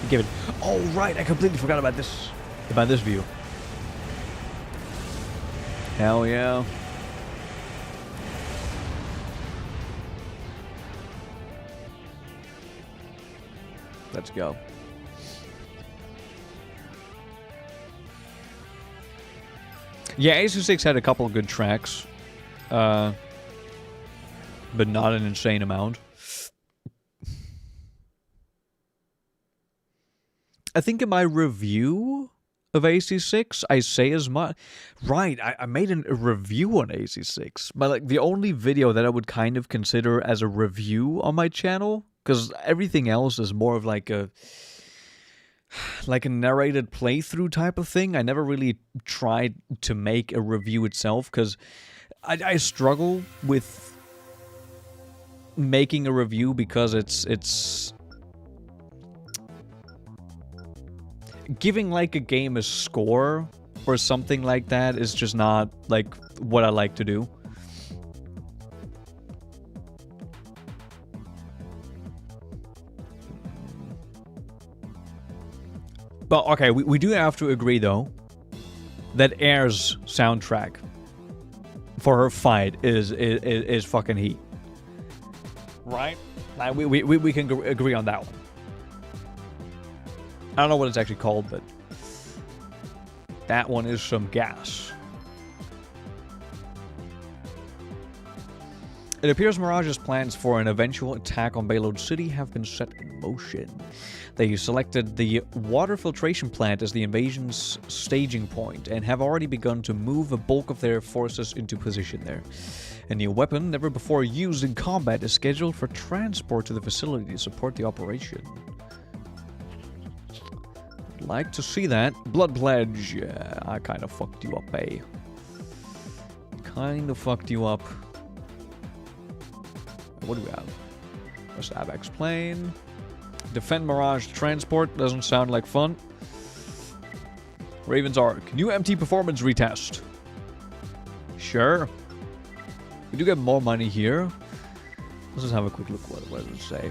Give it. Oh, right. I completely forgot about this. About this view. Hell yeah. Let's go. Yeah, AC6 had a couple of good tracks. But not an insane amount. I think in my review of AC6, I say as much. Right, I made a review on AC6. But like the only video that I would kind of consider as a review on my channel, because everything else is more of like a narrated playthrough type of thing. I never really tried to make a review itself, because I struggle with making a review, because it's giving like a game a score or something like that is just not like what I like to do. But okay, we do have to agree though that Air's soundtrack for her fight is fucking heat. Right? Like, we can agree on that one. I don't know what it's actually called, but that one is some gas. It appears Mirage's plans for an eventual attack on Bayload City have been set in motion. They selected the water filtration plant as the invasion's staging point and have already begun to move a bulk of their forces into position there. A new weapon, never before used in combat, is scheduled for transport to the facility to support the operation. I'd like to see that. Blood Pledge. Yeah, I kind of fucked you up, eh? Kind of fucked you up. What do we have? West Abex Plane. Defend Mirage Transport. Doesn't sound like fun. Raven's Arc. New MT performance retest. Sure. We do get more money here. Let's just have a quick look. What does it say?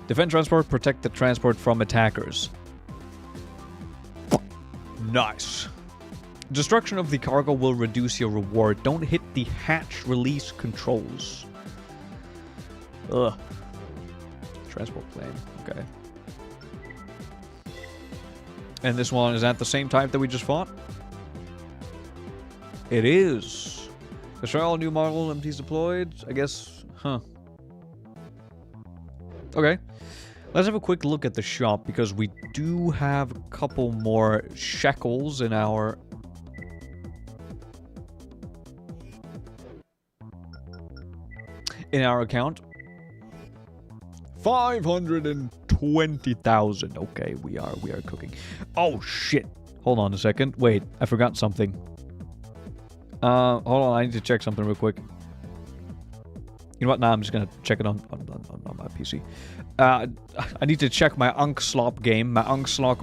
Defend transport. Protect the transport from attackers. Nice. Destruction of the cargo will reduce your reward. Don't hit the hatch release controls. Ugh. Transport plane. Okay. And this one is at the same type that we just fought? It is. Destroy all new model MTs deployed. I guess. Huh. Okay. Let's have a quick look at the shop because we do have a couple more shekels in our account. 520,000. Okay, we are cooking. Oh shit. Hold on a second. Wait, I forgot something. Hold on, I need to check something real quick. You know what? Nah, I'm just gonna check it on my PC. I need to check my Unkslop game, my Unkslop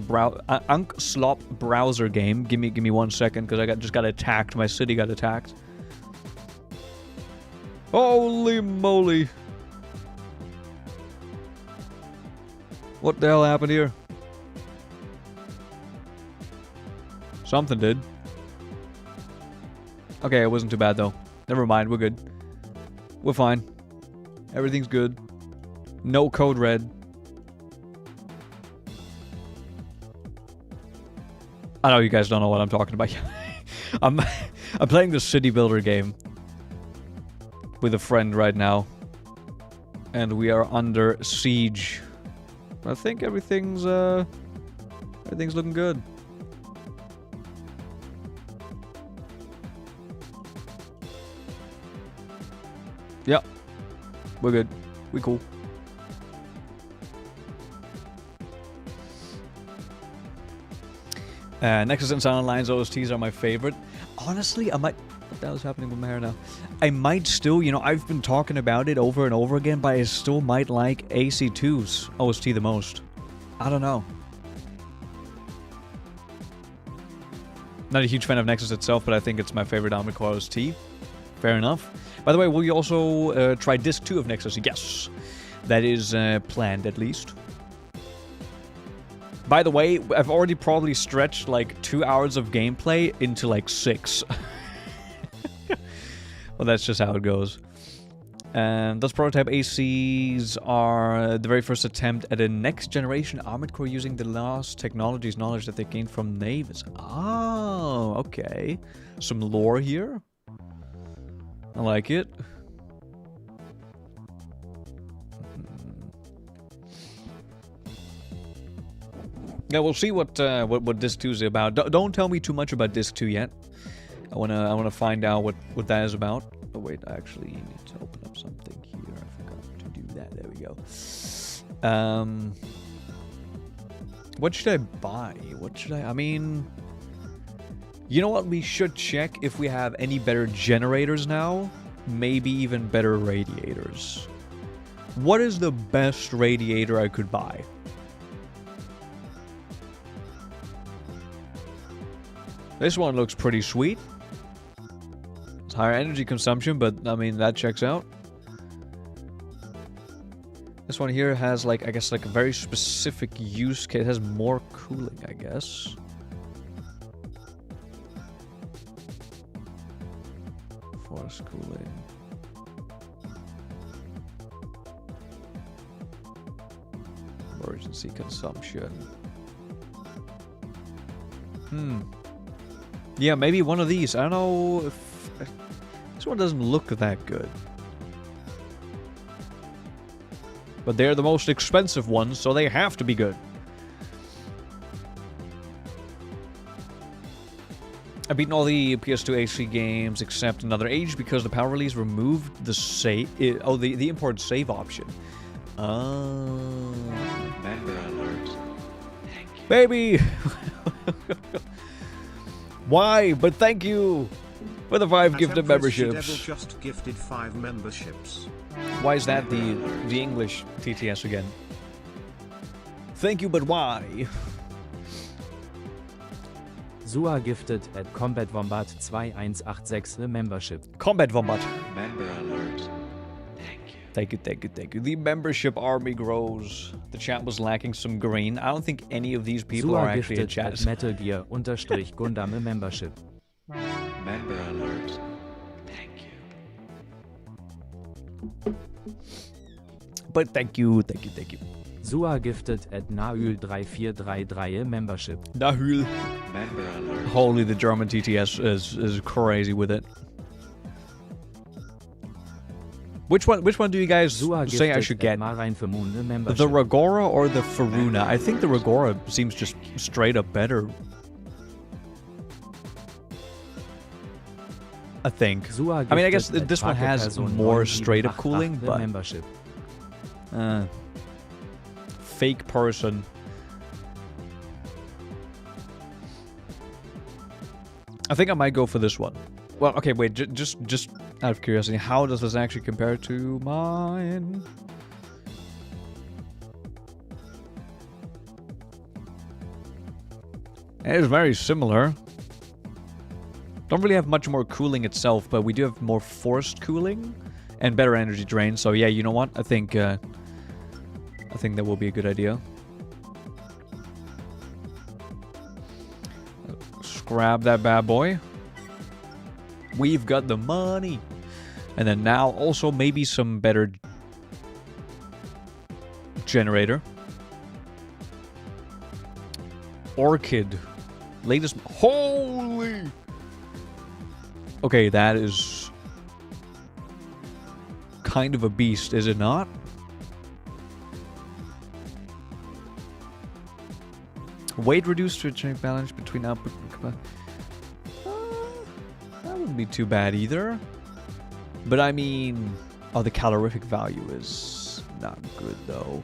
browser game. Give me 1 second, because I just got attacked. My city got attacked. Holy moly! What the hell happened here? Something did. Okay, it wasn't too bad though. Never mind, we're good. We're fine. Everything's good. No code red. I know you guys don't know what I'm talking about. I'm playing the city builder game with a friend right now, and we are under siege. I think everything's looking good. Yep. We're good. We cool. Nexus and Silent Lines OSTs are my favorite. Honestly, I might... What the hell is happening with my hair now? I might still, you know, I've been talking about it over and over again, but I still might like AC2's OST the most. I don't know. Not a huge fan of Nexus itself, but I think it's my favorite Armored Core OST. Fair enough. By the way, will you also try Disc 2 of Nexus? Yes. That is planned, at least. By the way, I've already probably stretched like 2 hours of gameplay into like 6. Well, that's just how it goes. And those prototype ACs are the very first attempt at a next-generation Armored Core using the last technologies knowledge that they gained from Navis. Oh, okay. Some lore here. I like it. Yeah, we'll see what Disc 2 is about. Don't tell me too much about Disc 2 yet. I wanna find out what that is about. Oh wait, I actually need to open up something here. I forgot to do that. There we go. What should I buy? What should I mean, you know what? We should check if we have any better generators now. Maybe even better radiators. What is the best radiator I could buy? This one looks pretty sweet. It's higher energy consumption, but I mean, that checks out. This one here has, like, I guess, like a very specific use case. It has more cooling, I guess. Force cooling. Emergency consumption. Yeah, maybe one of these. I don't know if... This one doesn't look that good. But they're the most expensive ones, so they have to be good. I've beaten all the PS2 AC games except Another Age because the power release removed the save... the import save option. Member alert. Baby! Why? But thank you for the 5 gifted memberships. Just gifted 5 memberships. Why is that the English TTS again? Thank you, but why? Sua gifted at Combat Wombat 2186 a membership. Combat Wombat. Member alert. Thank you, thank you, thank you. The membership army grows. The chat was lacking some green. I don't think any of these people are Sua actually in gifted chat. at Metal Gear _Gundam a membership. Member alert. But thank you, thank you, thank you. Sua gifted at Naül3433 a membership. Nahül. Member alert. Holy, the German TTS is crazy with it. Which one do you guys Sua say I gifted should at get? Marine Vermoon a membership. The Ragora or the Faruna? I think the Ragora seems just straight up better. I think. Sua I mean, I guess gifted at this one has Parkerperson more straight up 9788 cooling, a but membership. fake person. I think I might go for this one. Well, okay, wait, just out of curiosity, how does this actually compare to mine? It is very similar. Don't really have much more cooling itself, but we do have more forced cooling and better energy drain. So yeah, you know what? I think that will be a good idea. Let's grab that bad boy. We've got the money. And then now also maybe some better generator. Orchid. Latest. Holy! Okay, that is kind of a beast, is it not? Weight reduced to achieve balance between output and capacity. That wouldn't be too bad either. But I mean, oh, the calorific value is not good though.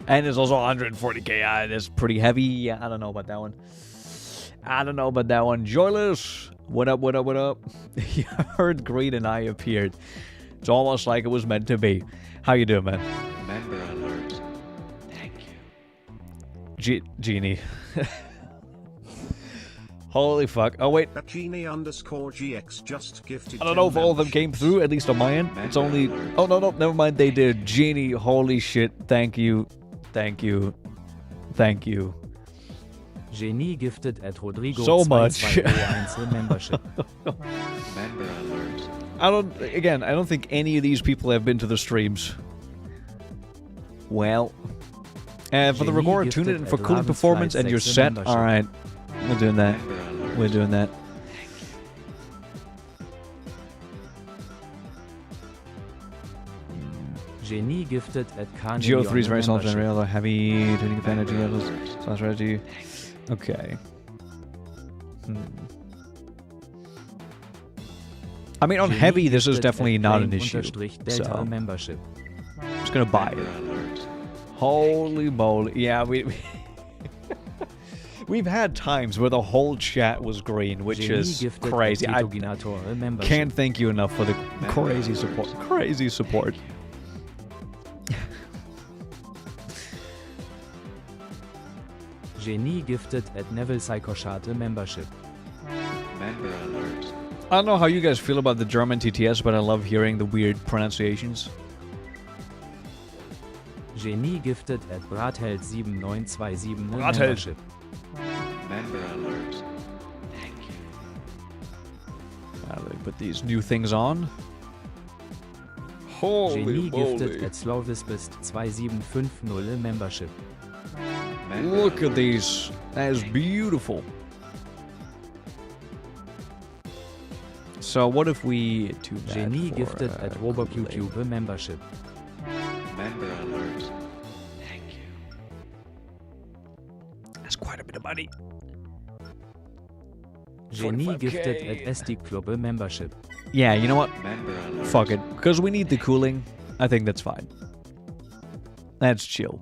And it's also 140k. That's pretty heavy. Yeah, I don't know about that one. I don't know about that one. Joyless, what up, what up, what up? You heard Green and I appeared. It's almost like it was meant to be. How you doing, man? Member alert. Thank you. Genie. Holy fuck. Oh, wait. Genie_GX just gifted. I don't know if all of them came through, at least on my end. It's only... Oh, no, never mind. They did. Genie, holy shit. Thank you. Thank you. Thank you. Genie gifted at Rodrigo So much. 2201 membership. Member alert. I don't think any of these people have been to the streams. Well. And for the Genie record, tune gifted in for at cooling Ravenslight performance and you're 6 set. membership. Alright. We're doing that. Member alert. We're doing that. Genie gifted at Carnelian Geo 3 is very solid membership. generator, heavy, tuning of energy levels, slash strategy. Okay. I mean, on Genie heavy, this is gifted definitely at not an Flame issue. _ Delta So, membership. I'm just gonna buy Member it. alert. Holy moly. Yeah, we've had times where the whole chat was green, which Genie is gifted at crazy. I Titoginator a membership. can't thank you enough for the crazy support. Crazy support. Genie gifted at Neville Psychoshate membership. Member alert. I don't know how you guys feel about the German TTS, but I love hearing the weird pronunciations. Genie gifted at Bratheld 7927 Bratheld. membership. Member alert. Thank you. How do they put these new things on? Holy Genie gifted moly. at Slovisbist 2750 membership. Member Look at alert. these. That is beautiful. So what if we do that Genie for, gifted at Robok Kool-Aid? YouTube membership. Member alert. Thank you. That's quite a bit of money. Genie 45K. gifted at SD Club membership. Yeah, you know what? Member alert. Fuck it. Because we need the cooling. I think that's fine. That's chill.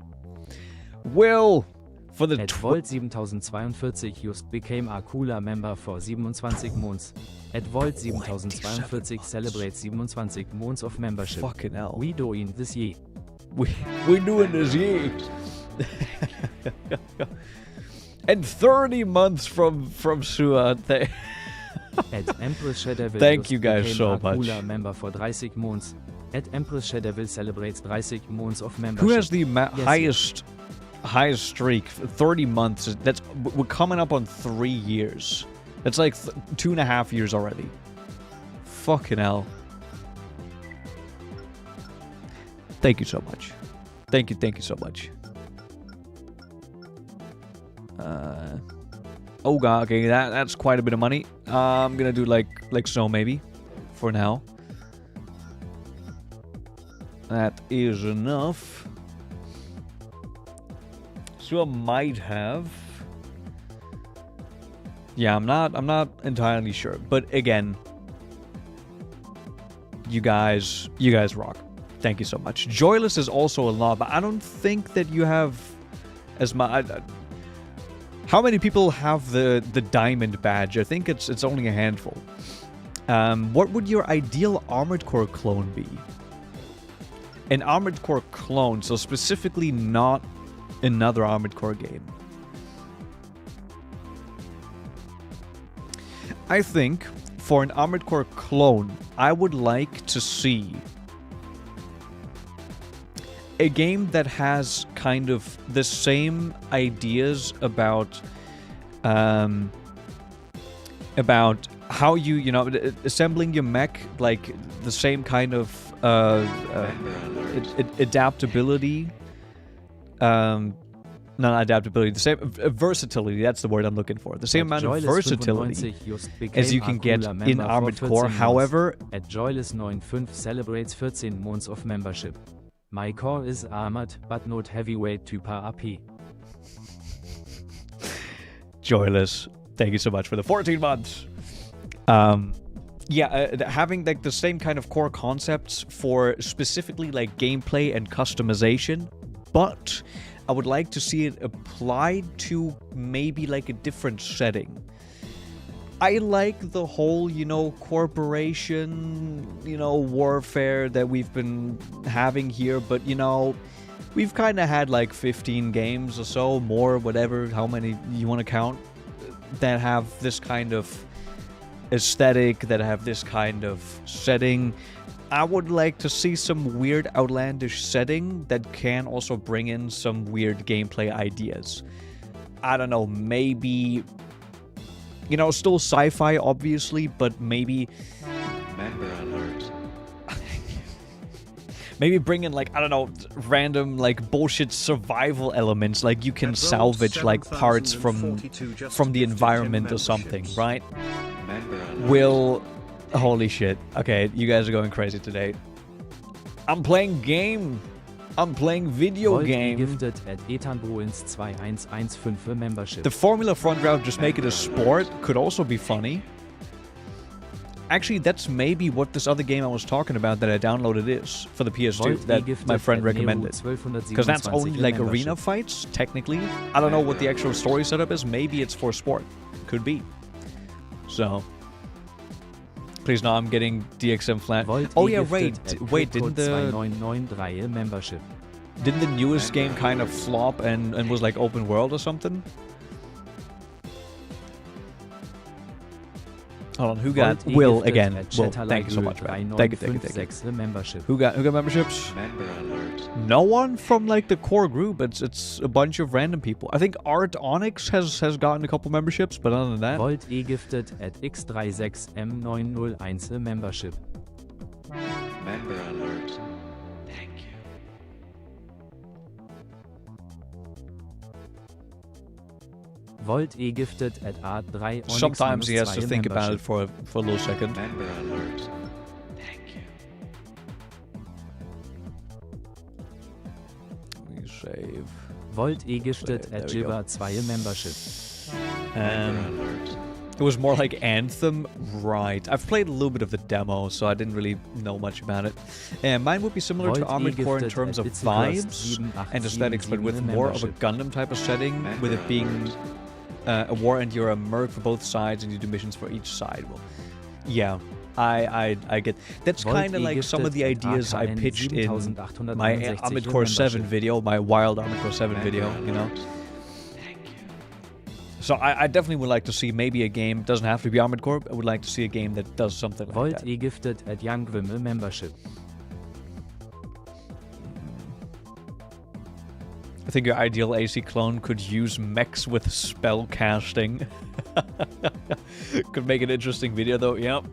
Will, for the At Volt 7042 just became a cooler member for 27 months. At Volt 7042 celebrates 27 months of membership. fucking hell. We doing this year. We're doing this year. And 30 months from Sua. At Empress Shadow Thank just you guys became so a much. cooler member for 30 months. At Empress Shadow celebrates 30 months of membership. Who has the Yes, highest streak? 30 months. That's we're coming up on 3 years. That's like 2.5 years already. Fucking hell. Thank you so much. Thank you so much. Oh god, okay, that's quite a bit of money. I'm gonna do like so maybe, for now. That is enough. So I might have. Yeah, I'm not entirely sure, but again, you guys rock. Thank you so much. Joyless is also a lot, but I don't think that you have as much. How many people have the diamond badge? I think it's only a handful. What would your ideal Armored Core clone be? An Armored Core clone, so specifically not another Armored Core game. I think for an Armored Core clone, I would like to see a game that has kind of the same ideas about how you know, assembling your mech, like the same kind of adaptability. Not adaptability, the same versatility. That's the word I'm looking for. The same amount of versatility as you can get in Armored Core. However, at Joyless 95 celebrates 14 months of membership. My core is armored, but not heavyweight to par AP. Joyless, thank you so much for the 14 months. Having like the same kind of core concepts for specifically like gameplay and customization, but I would like to see it applied to maybe like a different setting. I like the whole, corporation, warfare that we've been having here, but, we've kind of had like 15 games or so, more, whatever, how many you want to count, that have this kind of aesthetic, that have this kind of setting. I would like to see some weird, outlandish setting that can also bring in some weird gameplay ideas. I don't know, maybe... still sci-fi, obviously, but maybe... Member alert. Maybe bring in, like, I don't know, random, like, bullshit survival elements, like you can salvage, like, parts from the environment or something, right? Member alert. Will... Holy shit. Okay, you guys are going crazy today. I'm playing game. I'm playing video Volt game. gifted at Ethan Bruins 2115 membership. The Formula Front Route, just make it a sport, could also be funny. Actually, that's maybe what this other game I was talking about that I downloaded is for the PS2 Volt that gifted my friend at recommended. Nero Because that's 1227 only like membership. arena fights, technically. I don't know what the actual story setup is. Maybe it's for sport. Could be. So... Please no, I'm getting DXM flat. Volt Oh yeah, gifted at wait, Crypto didn't 2993 membership. the newest game kind of flop and was like open world or something? Hold on, who got Volt Will gifted again? at Will, Chatterlike thank you so Öl much, man. Thank you, thank you, thank you. 3956 membership. Who got memberships? Member alert. No one from like the core group. It's a bunch of random people. I think Art Onyx has gotten a couple memberships, but other than that, Volt gifted at X36M901 membership. Member alert. Thank you. Volt gifted at A3 Onyx sometimes he has to -2 think about it membership. for a little second. Member alert. Thank you. Let me save. Volt gifted There at we go. Jibba 2 membership. Member alert. It was more like Anthem, right? I've played a little bit of the demo, so I didn't really know much about it. And mine would be similar to Volt Armored Core in gifted terms at of Itzikost vibes 7877 and aesthetics, but with more of a membership. Gundam type of setting, with it being a war and you're a merc for both sides and you do missions for each side. Well, yeah, I get. That's Volt kind of like some of the gifted at ideas I AKN pitched in 7869 my Armored Core 7 membership. video, my Wild Armored Core 7 Member video, you know? alert. Thank you. So I definitely would like to see maybe a game, doesn't have to be Armored Core, I would like to see a game that does something like Volt that. gifted at Young Wimmel membership. I think your ideal AC clone could use mechs with spell casting. Could make an interesting video though, yep.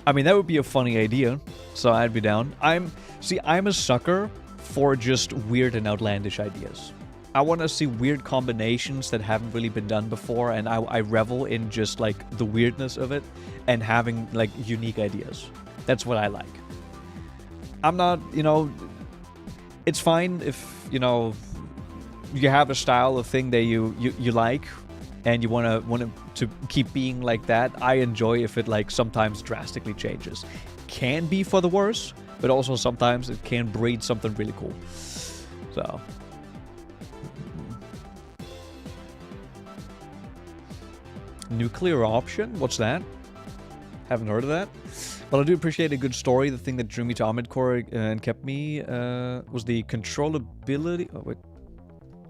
I mean, that would be a funny idea, so I'd be down. I'm a sucker for just weird and outlandish ideas. I want to see weird combinations that haven't really been done before, and I revel in just like the weirdness of it and having like unique ideas. That's what I like. I'm not, it's fine if, you have a style of thing that you like and you want to keep being like that. I enjoy if it like sometimes drastically changes. Can be for the worse, but also sometimes it can breed something really cool. So nuclear option? What's that? Haven't heard of that. But I do appreciate a good story. The thing that drew me to Armored Core and kept me was the controllability. Oh wait,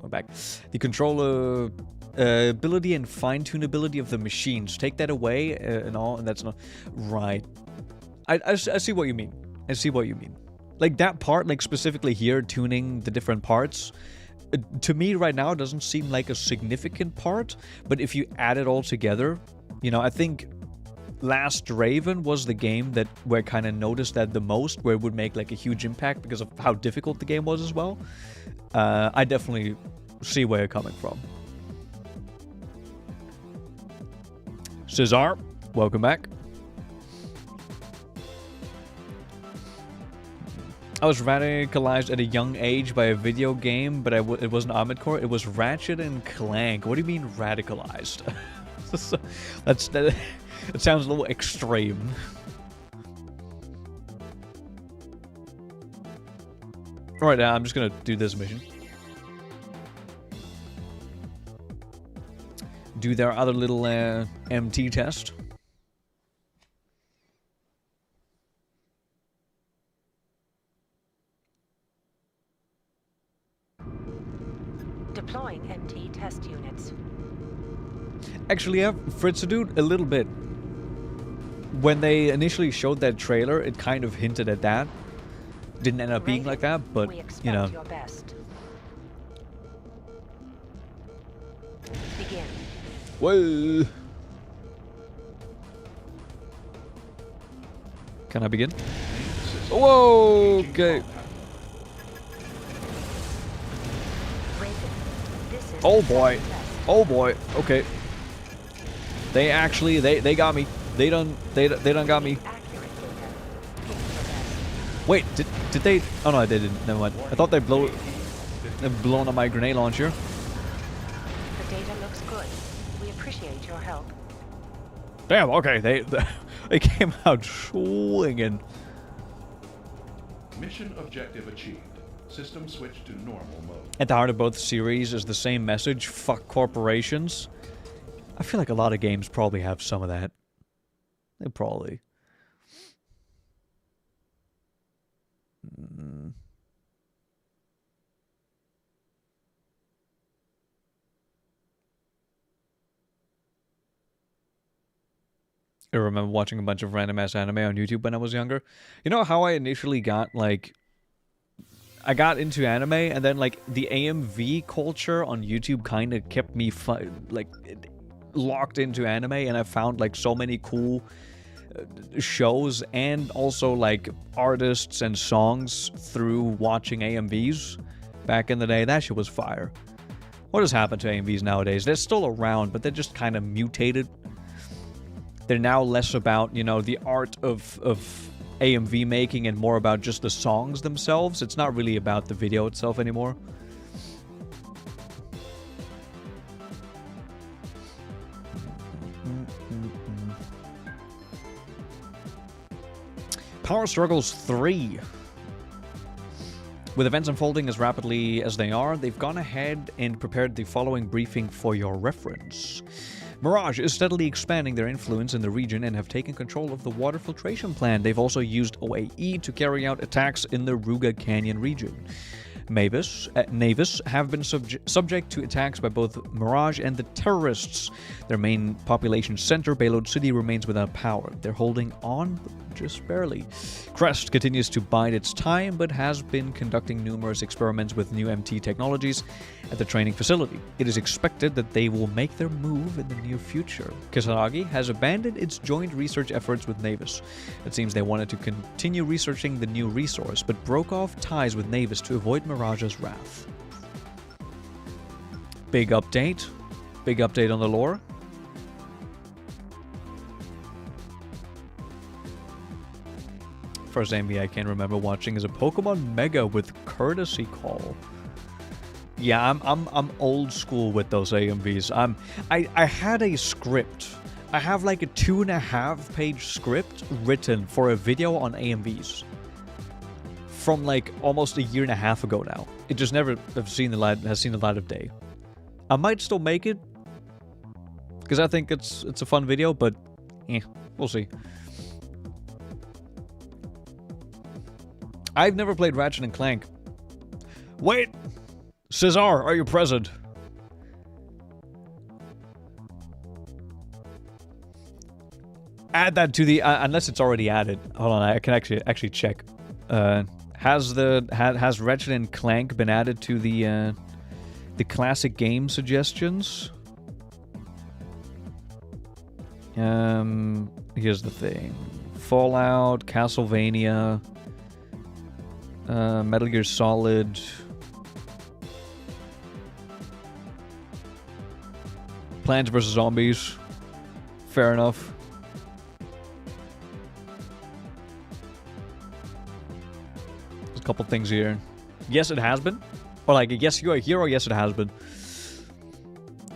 go back. The controllability and fine-tunability of the machines. Take that away and all, and that's not right. I see what you mean. I see what you mean. Like that part, like specifically here, tuning the different parts. To me, right now, it doesn't seem like a significant part. But if you add it all together, I think Last Raven was the game where I kind of noticed that the most, where it would make like a huge impact because of how difficult the game was as well. I definitely see where you're coming from. Cesar, welcome back. I was radicalized at a young age by a video game, but it wasn't Armored Core. It was Ratchet and Clank. What do you mean radicalized? That sounds a little extreme. Alright, I'm just gonna do this mission. Do their other little MT test. Deploying MT test units. Actually, yeah, Fritz, dude, a little bit. When they initially showed that trailer, it kind of hinted at that. Didn't end up being like that, but, We expect your best. Begin. Whoa. Can I begin? Whoa, okay. Raven, this is Oh the boy. test. Oh boy. Okay. They actually they got me. They done got me. Accurate data. Give it your best. Wait, did they? Oh no, they didn't. Never mind. I thought they'd blown up my grenade launcher. The data looks good. We appreciate your help. Damn. Okay, they came out swinging. Mission objective achieved. System switched to normal mode. At the heart of both series is the same message: fuck corporations. I feel like a lot of games probably have some of that. They probably. I remember watching a bunch of random ass anime on YouTube when I was younger. You know how I initially got like I got into anime, and then like the AMV culture on YouTube kind of kept me locked into anime, and I found like so many cool shows and also like artists and songs through watching AMVs back in the day. That shit was fire. What has happened to AMVs nowadays? They're still around, but they're just kind of mutated. They're now less about, you know, the art of AMV making and more about just the songs themselves. It's not really about the video itself anymore. Power Struggles 3. With events unfolding as rapidly as they are, they've gone ahead and prepared the following briefing for your reference. Mirage is steadily expanding their influence in the region and have taken control of the water filtration plant. They've also used OAE to carry out attacks in the Ruga Canyon region. Navis have been subject to attacks by both Mirage and the terrorists. Their main population center, Payload City, remains without power. They're holding on, just barely. Crest continues to bide its time, but has been conducting numerous experiments with new MT technologies at the training facility. It is expected that they will make their move in the near future. Kisaragi has abandoned its joint research efforts with Navis. It seems they wanted to continue researching the new resource, but broke off ties with Navis to avoid Mirage's wrath. Big update. Big update on the lore. First AMV I can remember watching is a Pokemon Mega with Courtesy Call. Yeah, I'm old school with those AMVs. I had a script. I have like a 2.5-page script written for a video on AMVs from like almost a year and a half ago now. It just never has seen the light of day. I might still make it because I think it's a fun video, but we'll see. I've never played Ratchet and Clank. Wait! Cesar, are you present? Add that to the... unless it's already added. Hold on, I can actually check. Has Ratchet and Clank been added to the classic game suggestions? Here's the thing. Fallout, Castlevania... Metal Gear Solid. Plants vs. Zombies. Fair enough. There's a couple things here. Yes, it has been. Or like, yes, you're a hero. Yes, it has been.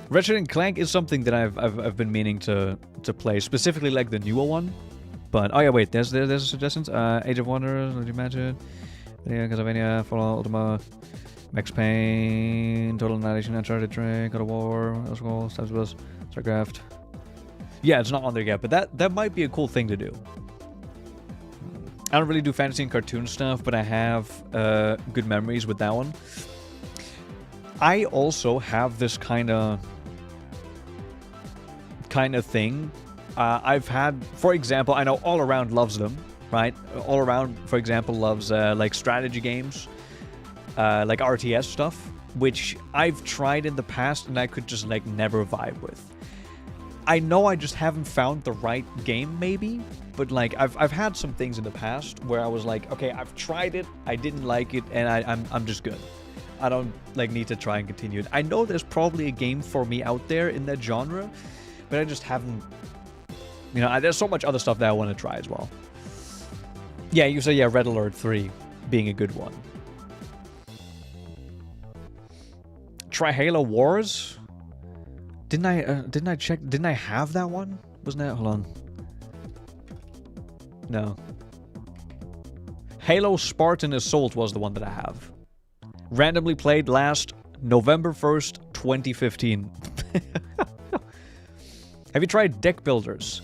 Ratchet and Clank is something that I've been meaning to play. Specifically like the newer one. But, oh yeah, wait. There's suggestions. Age of Wonders. Would you imagine? Castlevania, Fallout, Ultima, Max Payne, Total Annihilation, Uncharted, God of War, Elder Scrolls, StarCraft. Yeah, it's not on there yet, but that might be a cool thing to do. I don't really do fantasy and cartoon stuff, but I have good memories with that one. I also have this kind of thing. I've had, for example, I know All Around loves them. Right? All Around, for example, loves like strategy games, like RTS stuff, which I've tried in the past and I could just like never vibe with. I know I just haven't found the right game maybe, but like I've had some things in the past where I was like, okay, I've tried it, I didn't like it, and I'm just good. I don't like need to try and continue it. I know there's probably a game for me out there in that genre, but I just haven't, you know, there's so much other stuff that I want to try as well. Yeah, you say, yeah, Red Alert 3 being a good one. Try Halo Wars? Didn't I check? Didn't I have that one? Wasn't that? Hold on. No. Halo Spartan Assault was the one that I have. Randomly played last November 1st, 2015. Have you tried Deck Builders?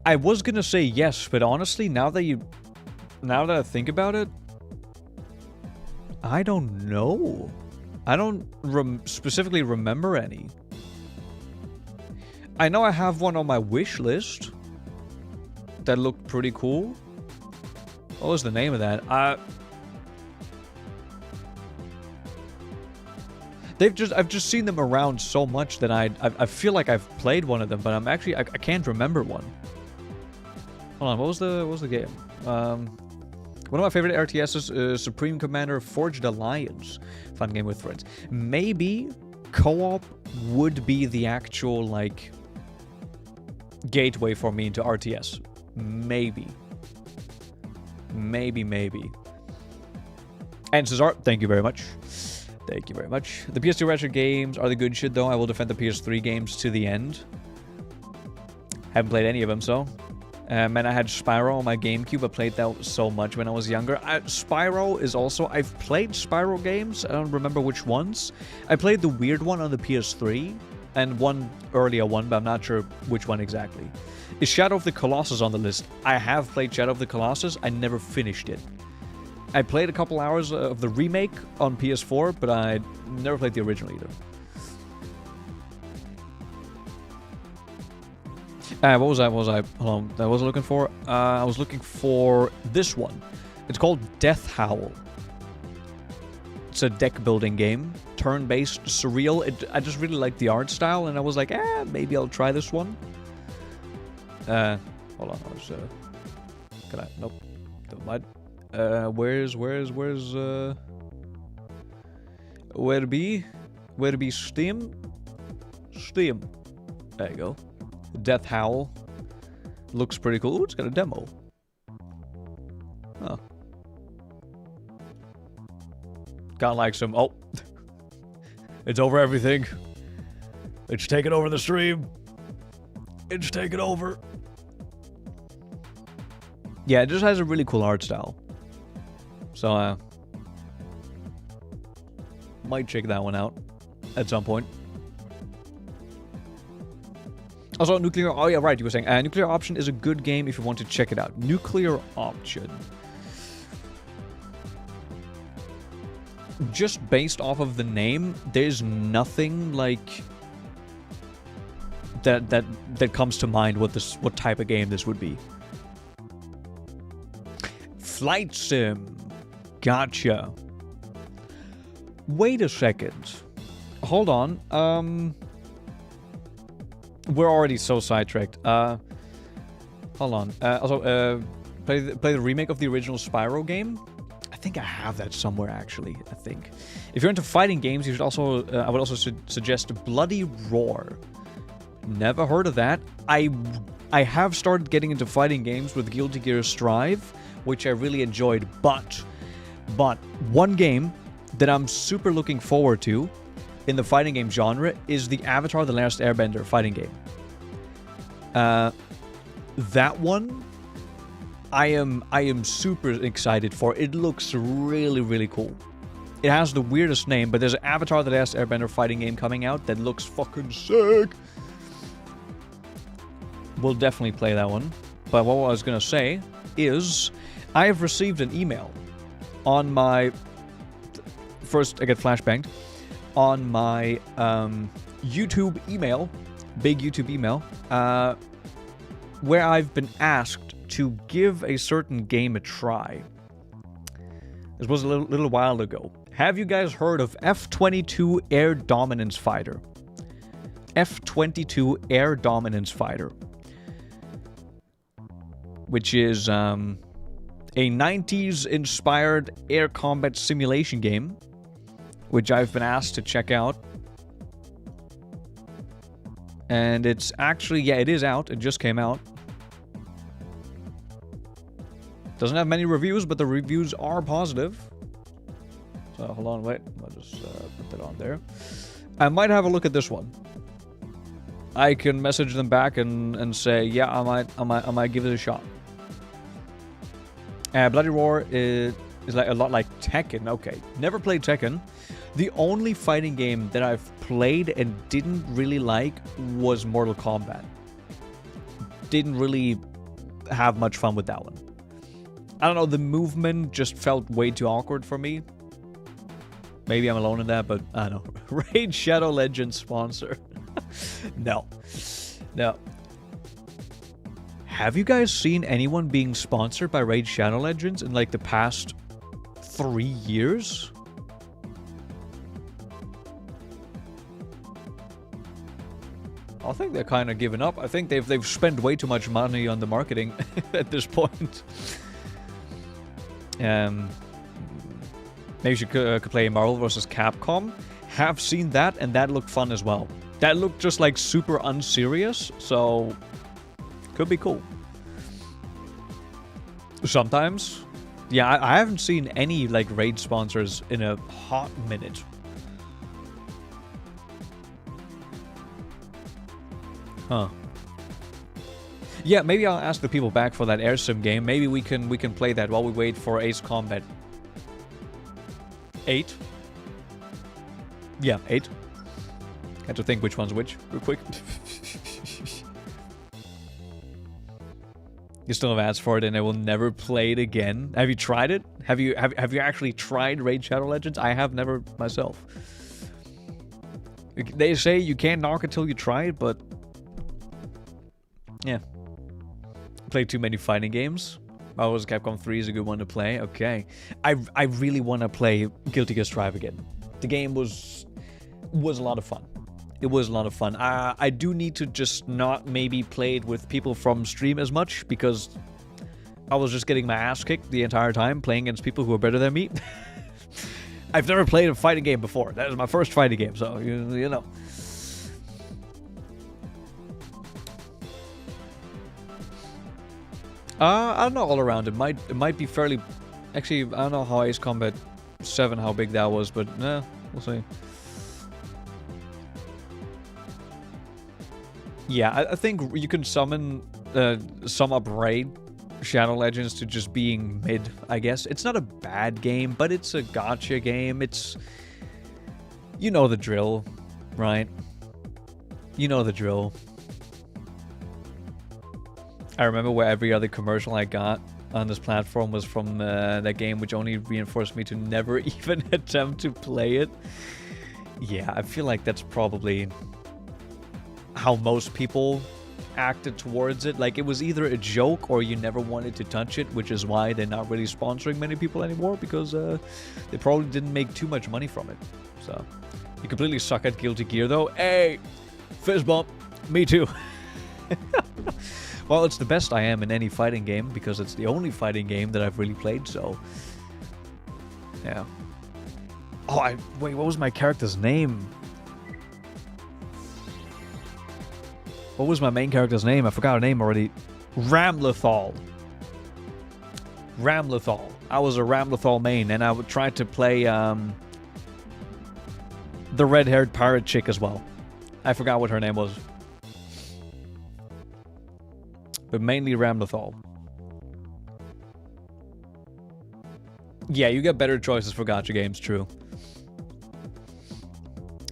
I was gonna say yes, but honestly, now that I think about it, I don't know. I don't specifically remember any. I know I have one on my wish list that looked pretty cool. What was the name of that? I've just seen them around so much that I feel like I've played one of them, but I can't remember one. Hold on, what was the game? One of my favorite RTSs is Supreme Commander Forged Alliance. Fun game with friends. Maybe co-op would be the actual, like, gateway for me into RTS. Maybe. Maybe. And Cesar, thank you very much. Thank you very much. The PS2 retro games are the good shit, though. I will defend the PS3 games to the end. Haven't played any of them, so. And I had Spyro on my GameCube. I played that so much when I was younger. Spyro is also... I've played Spyro games. I don't remember which ones. I played the weird one on the PS3. And one earlier one, but I'm not sure which one exactly. Is Shadow of the Colossus on the list? I have played Shadow of the Colossus. I never finished it. I played a couple hours of the remake on PS4, but I never played the original either. What was I? Hold on. I was looking for. I was looking for this one. It's called Death Howl. It's a deck building game, turn-based, surreal. I just really like the art style, and I was like, maybe I'll try this one. Hold on. Can I? Nope. Don't mind. Where's where to be Steam? There you go. Death Howl. Looks pretty cool. Ooh, it's got a demo. Oh. Got like some... Oh. It's over everything. It's taking over the stream. It's taking over. Yeah, it just has a really cool art style. So, might check that one out at some point. Also, Nuclear... Oh, yeah, right, you were saying. Nuclear Option is a good game if you want to check it out. Nuclear Option. Just based off of the name, there's nothing, like... That comes to mind what type of game this would be. Flight Sim. Gotcha. Wait a second. Hold on. We're already so sidetracked. Hold on. Also, play the remake of the original Spyro game. I think I have that somewhere, actually. I think. If you're into fighting games, you should also... I would also suggest Bloody Roar. Never heard of that. I have started getting into fighting games with Guilty Gear Strive, which I really enjoyed, but one game that I'm super looking forward to in the fighting game genre is the Avatar: The Last Airbender fighting game. That one I am super excited for. It looks really, really cool. It has the weirdest name, but there's an Avatar: The Last Airbender fighting game coming out that looks fucking sick. We'll definitely play that one. But what I was gonna say is I have received an email on my... First, I get flashbanged. On my YouTube email, big YouTube email, where I've been asked to give a certain game a try. This was a little while ago. Have you guys heard of F-22 Air Dominance Fighter? F-22 Air Dominance Fighter. Which is a 90s-inspired air combat simulation game, which I've been asked to check out. And it's actually, yeah, it is out. It just came out. Doesn't have many reviews, but the reviews are positive. So, hold on, wait. I'll just put that on there. I might have a look at this one. I can message them back and say, yeah, I might give it a shot. Bloody Roar is like a lot like Tekken. Okay, never played Tekken. The only fighting game that I've played and didn't really like was Mortal Kombat. Didn't really have much fun with that one. I don't know, the movement just felt way too awkward for me. Maybe I'm alone in that, but I don't know. Raid Shadow Legends sponsor. No. Now, have you guys seen anyone being sponsored by Raid Shadow Legends in like the past 3 years? I think they're kind of giving up. I think they've spent way too much money on the marketing at this point. Maybe you could play Marvel vs. Capcom. Have seen that, and that looked fun as well. That looked just like super unserious, so could be cool. Sometimes. Yeah, I haven't seen any like raid sponsors in a hot minute. Huh. Yeah, maybe I'll ask the people back for that air sim game. Maybe we can play that while we wait for Ace Combat 8. Yeah, 8. Had to think which one's which real quick. You still have asked for it and I will never play it again. Have you tried it? Have you actually tried Raid Shadow Legends? I have never myself. They say you can't knock it till you try it, but yeah. Played too many fighting games. Oh, Capcom 3 is a good one to play. Okay. I really want to play Guilty Gear Strive again. The game was a lot of fun. It was a lot of fun. I do need to just not maybe play it with people from stream as much because I was just getting my ass kicked the entire time playing against people who are better than me. I've never played a fighting game before. That is my first fighting game, so you know. I don't know all around. It might be fairly... Actually, I don't know how Ace Combat 7, how big that was, but we'll see. Yeah, I think you can sum up Raid Shadow Legends to just being mid, I guess. It's not a bad game, but it's a gacha game. It's... You know the drill, right? You know the drill. I remember where every other commercial I got on this platform was from that game, which only reinforced me to never even attempt to play it. Yeah, I feel like that's probably how most people acted towards it. Like, it was either a joke or you never wanted to touch it, which is why they're not really sponsoring many people anymore, because they probably didn't make too much money from it. So, you completely suck at Guilty Gear, though. Hey! Fist bump! Me too! Well, it's the best I am in any fighting game, because it's the only fighting game that I've really played, so... Yeah. Oh, wait, what was my character's name? What was my main character's name? I forgot her name already. Ramlethal. Ramlethal. I was a Ramlethal main, and I would try to play, the red-haired pirate chick as well. I forgot what her name was. But mainly Ramlethal. Yeah, you get better choices for gacha games, true.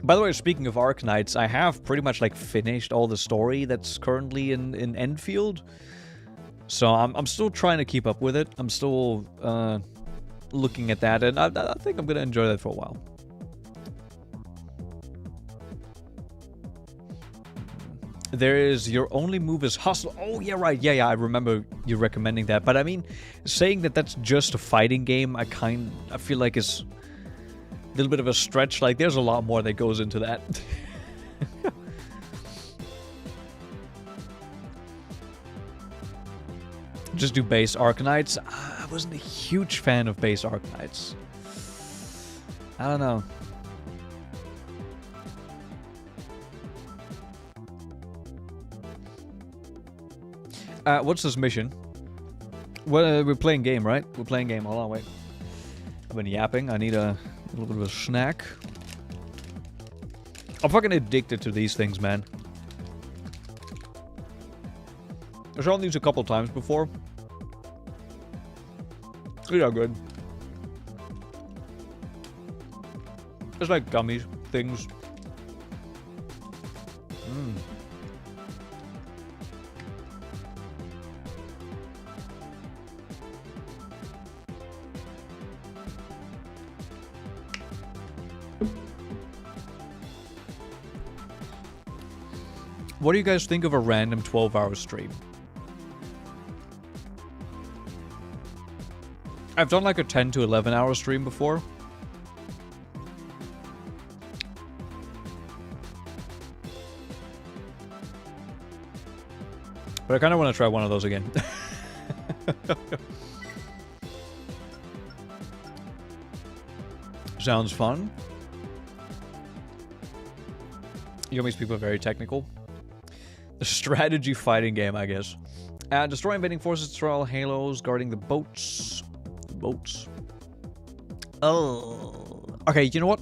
By the way, speaking of Arknights, I have pretty much like finished all the story that's currently in Enfield. So I'm still trying to keep up with it. I'm still looking at that, and I think I'm gonna enjoy that for a while. There is your only move is hustle. Oh, yeah, right. Yeah, I remember you recommending that. But I mean, saying that that's just a fighting game, I feel like is a little bit of a stretch. Like, there's a lot more that goes into that. Just do base Arknights. I wasn't a huge fan of base Arknights. I don't know. What's this mission? Well, we're playing game, right? We're playing game. Hold on, wait. I've been yapping. I need a little bit of a snack. I'm fucking addicted to these things, man. I've shown these a couple times before. These are good. It's like gummies, things. Mmm. What do you guys think of a random 12-hour stream? I've done like a 10 to 11 hour stream before. But I kind of want to try one of those again. Sounds fun. Yomi's people are very technical. A strategy fighting game, I guess. Destroy invading forces, destroy all halos, guarding the boats. Boats. Oh. Okay, you know what?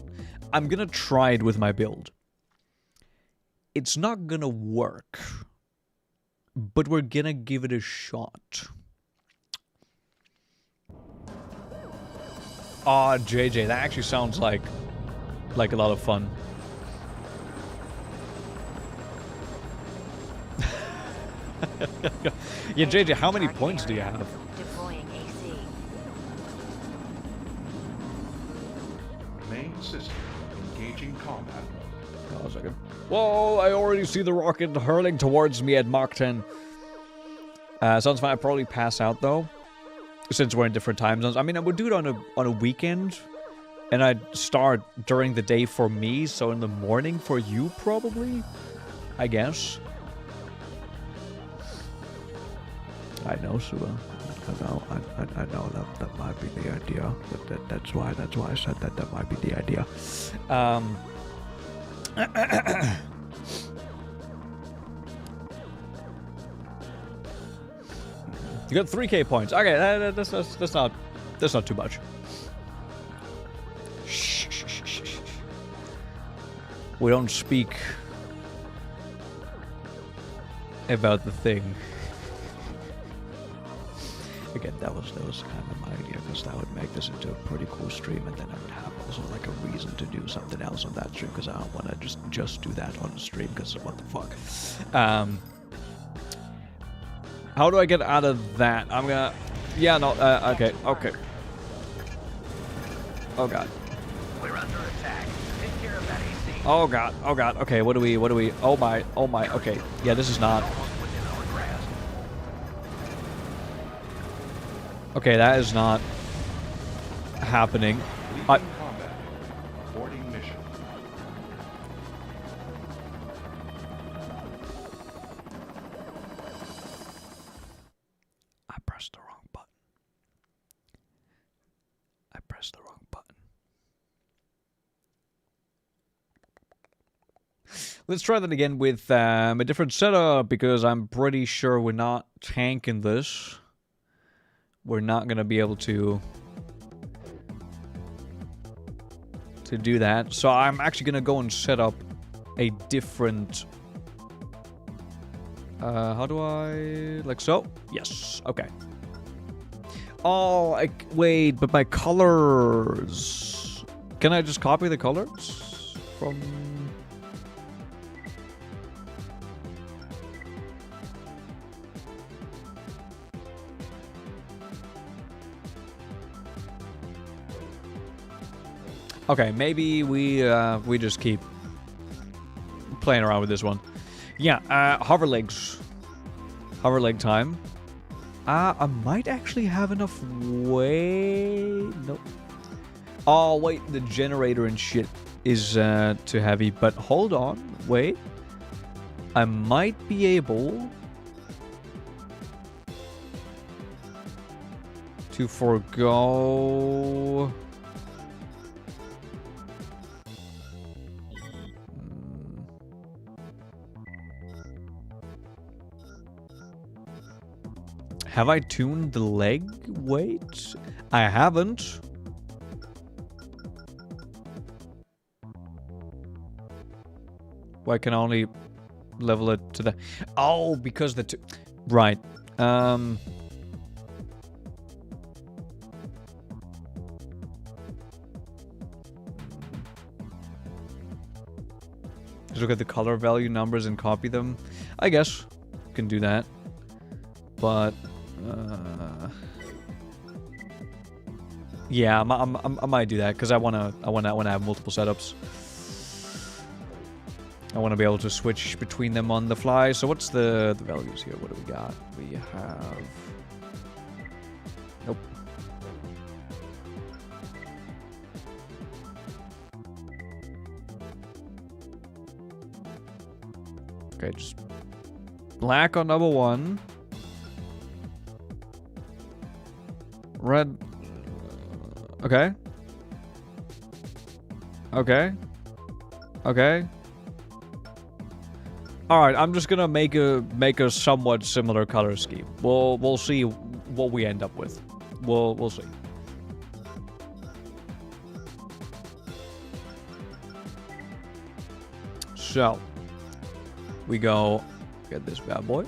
I'm gonna try it with my build. It's not gonna work. But we're gonna give it a shot. Aw, JJ, that actually sounds like a lot of fun. Yeah, JJ, how many points do you have? Deploying AC. Main system engaging combat mode. Oh, a second. Whoa, I already see the rocket hurling towards me at Mach 10. Sounds fine. I'd probably pass out, though. Since we're in different time zones. I mean, I would do it on a weekend. And I'd start during the day for me. So in the morning for you, probably. I guess. I know, Sua. I know that might be the idea. But that's why I said that might be the idea. You got 3k points. Okay, that's not too much. Shh. We don't speak about the thing. Again, that was kind of my idea, because that would make this into a pretty cool stream, and then I would have also like a reason to do something else on that stream, because I don't want to just do that on the stream, because what the fuck. How do I get out of that? I'm gonna... Yeah, no, okay. Oh god. We're under attack. Take care of that AC. Oh god, okay, what do we... Oh my, okay. Yeah, this is not... Almost within our grasp. Okay, that is not happening. Leaving combat. Aborting mission. I pressed the wrong button. Let's try that again with a different setup, because I'm pretty sure we're not tanking this. We're not going to be able to do that. So I'm actually going to go and set up a different... how do I... Like so? Yes. Okay. Oh, wait, but my colors... Can I just copy the colors from... Okay, maybe we just keep playing around with this one. Yeah, hover legs. Hover leg time. I might actually have enough weight. Nope. Oh, wait, the generator and shit is too heavy. But hold on, wait. I might be able to forgo... Have I tuned the leg weight? I haven't. Well, I can only level it to the... Oh, because the... Right. Just look at the color value numbers and copy them. I guess can do that. But... yeah, I might do that because I wanna have multiple setups. I want to be able to switch between them on the fly. So what's the values here? What do we got? We have... Nope. Okay, just black on number 1. Red. Okay. Okay. Okay. All right, I'm just gonna make a somewhat similar color scheme. We'll see what we end up with. We'll see. So we go get this bad boy.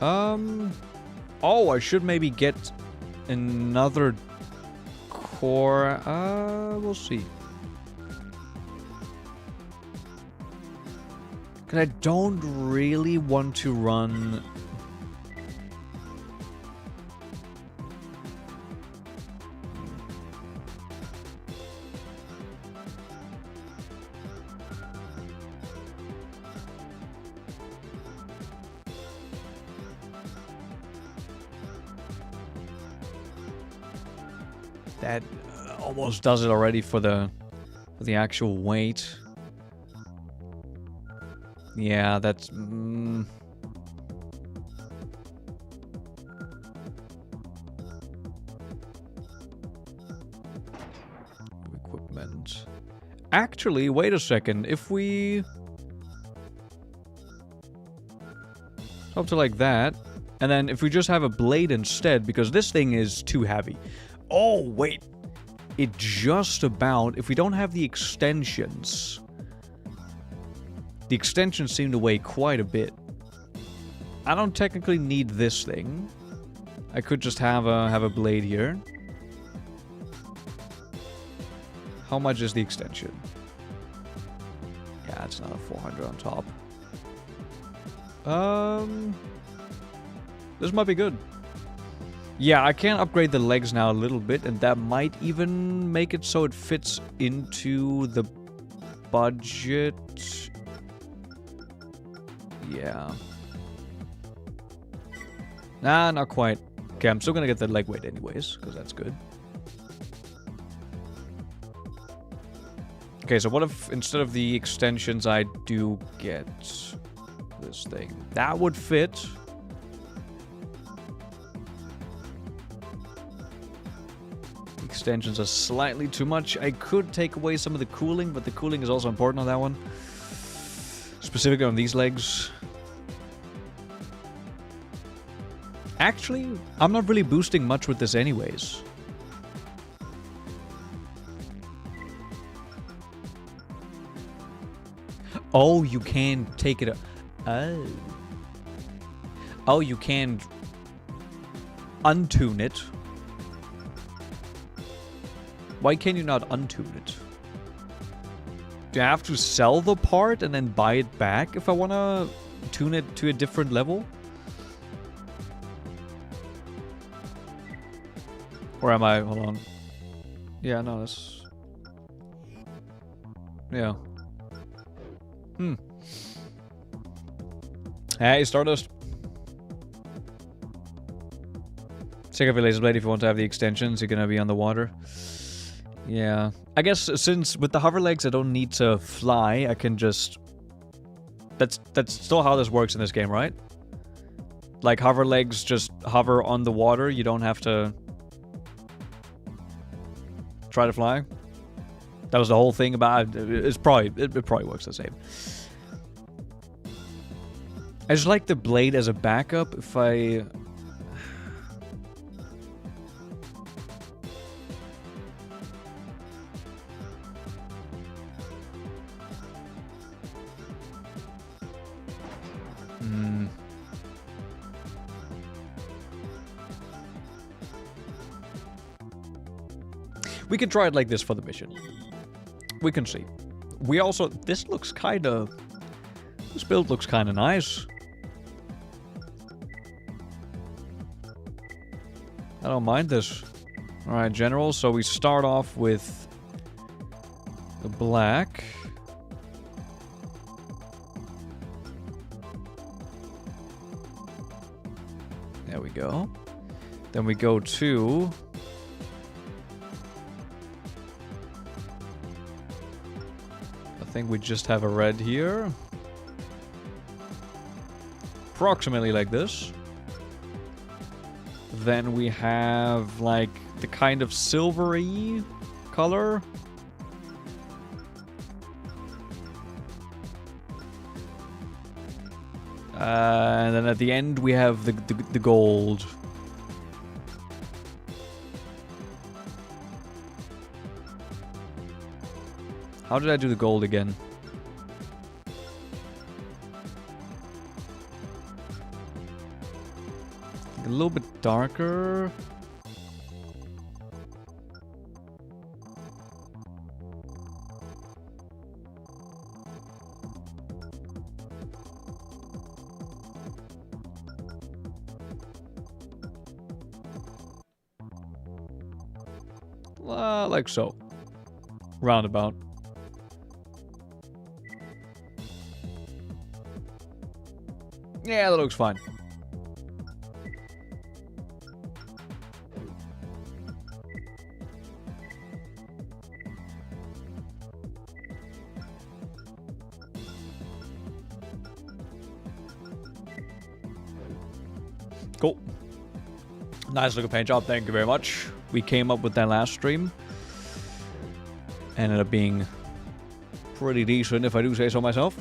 Oh, I should maybe get another core. We'll see. Because I don't really want to run... That almost does it already for the actual weight. Yeah, that's... Equipment. Actually, wait a second. If we... Something like that. And then if we just have a blade instead, because this thing is too heavy. Oh, wait. It just about... If we don't have the extensions... The extensions seem to weigh quite a bit. I don't technically need this thing. I could just have a blade here. How much is the extension? Yeah, it's another 400 on top. This might be good. Yeah, I can upgrade the legs now a little bit, and that might even make it so it fits into the budget. Yeah. Nah, not quite. Okay, I'm still gonna get the leg weight anyways, because that's good. Okay, so what if instead of the extensions I do get this thing? That would fit. Extensions are slightly too much. I could take away some of the cooling, but the cooling is also important on that one. Specifically on these legs. Actually, I'm not really boosting much with this anyways. Oh, you can take it... Oh. Oh, you can untune it. Why can you not untune it? Do I have to sell the part and then buy it back if I want to tune it to a different level? Or am I... Hold on. Yeah, no, that's... Yeah. Hey, Stardust. Check out your laser blade if you want to have the extensions. You're gonna be on the water. Yeah. I guess since with the hover legs I don't need to fly, I can just... That's still how this works in this game, right? Like hover legs just hover on the water. You don't have to... try to fly. That was the whole thing about it. It probably works the same. I just like the blade as a backup if I... We can try it like this for the mission. We can see. We also... This looks kind of... This build looks kind of nice. I don't mind this. Alright, general. So we start off with the black. There we go. Then we go to... I think we just have a red here. Approximately like this. Then we have like the kind of silvery color. And then at the end we have the gold. How did I do the gold again? A little bit darker. Like so. Roundabout. Yeah, that looks fine. Cool. Nice looking paint job, thank you very much. We came up with that last stream. Ended up being pretty decent, if I do say so myself.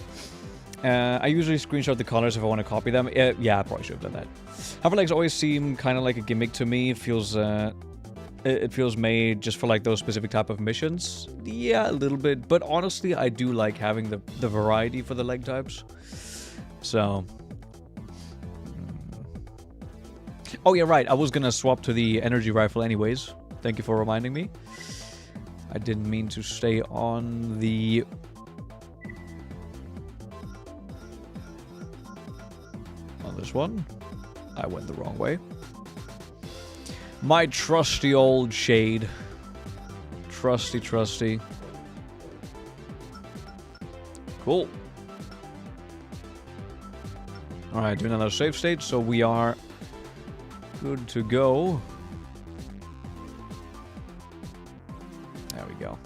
I usually screenshot the colors if I want to copy them. Yeah, I probably should have done that. Hover legs always seem kind of like a gimmick to me. It feels made just for like those specific type of missions. Yeah, a little bit. But honestly, I do like having the variety for the leg types. So... Oh yeah, right. I was gonna swap to the energy rifle anyways. Thank you for reminding me. I didn't mean to stay on the... on this one. I went the wrong way. My trusty old shade. Trusty, trusty. Cool. Alright, doing another save state, so we are good to go. There we go.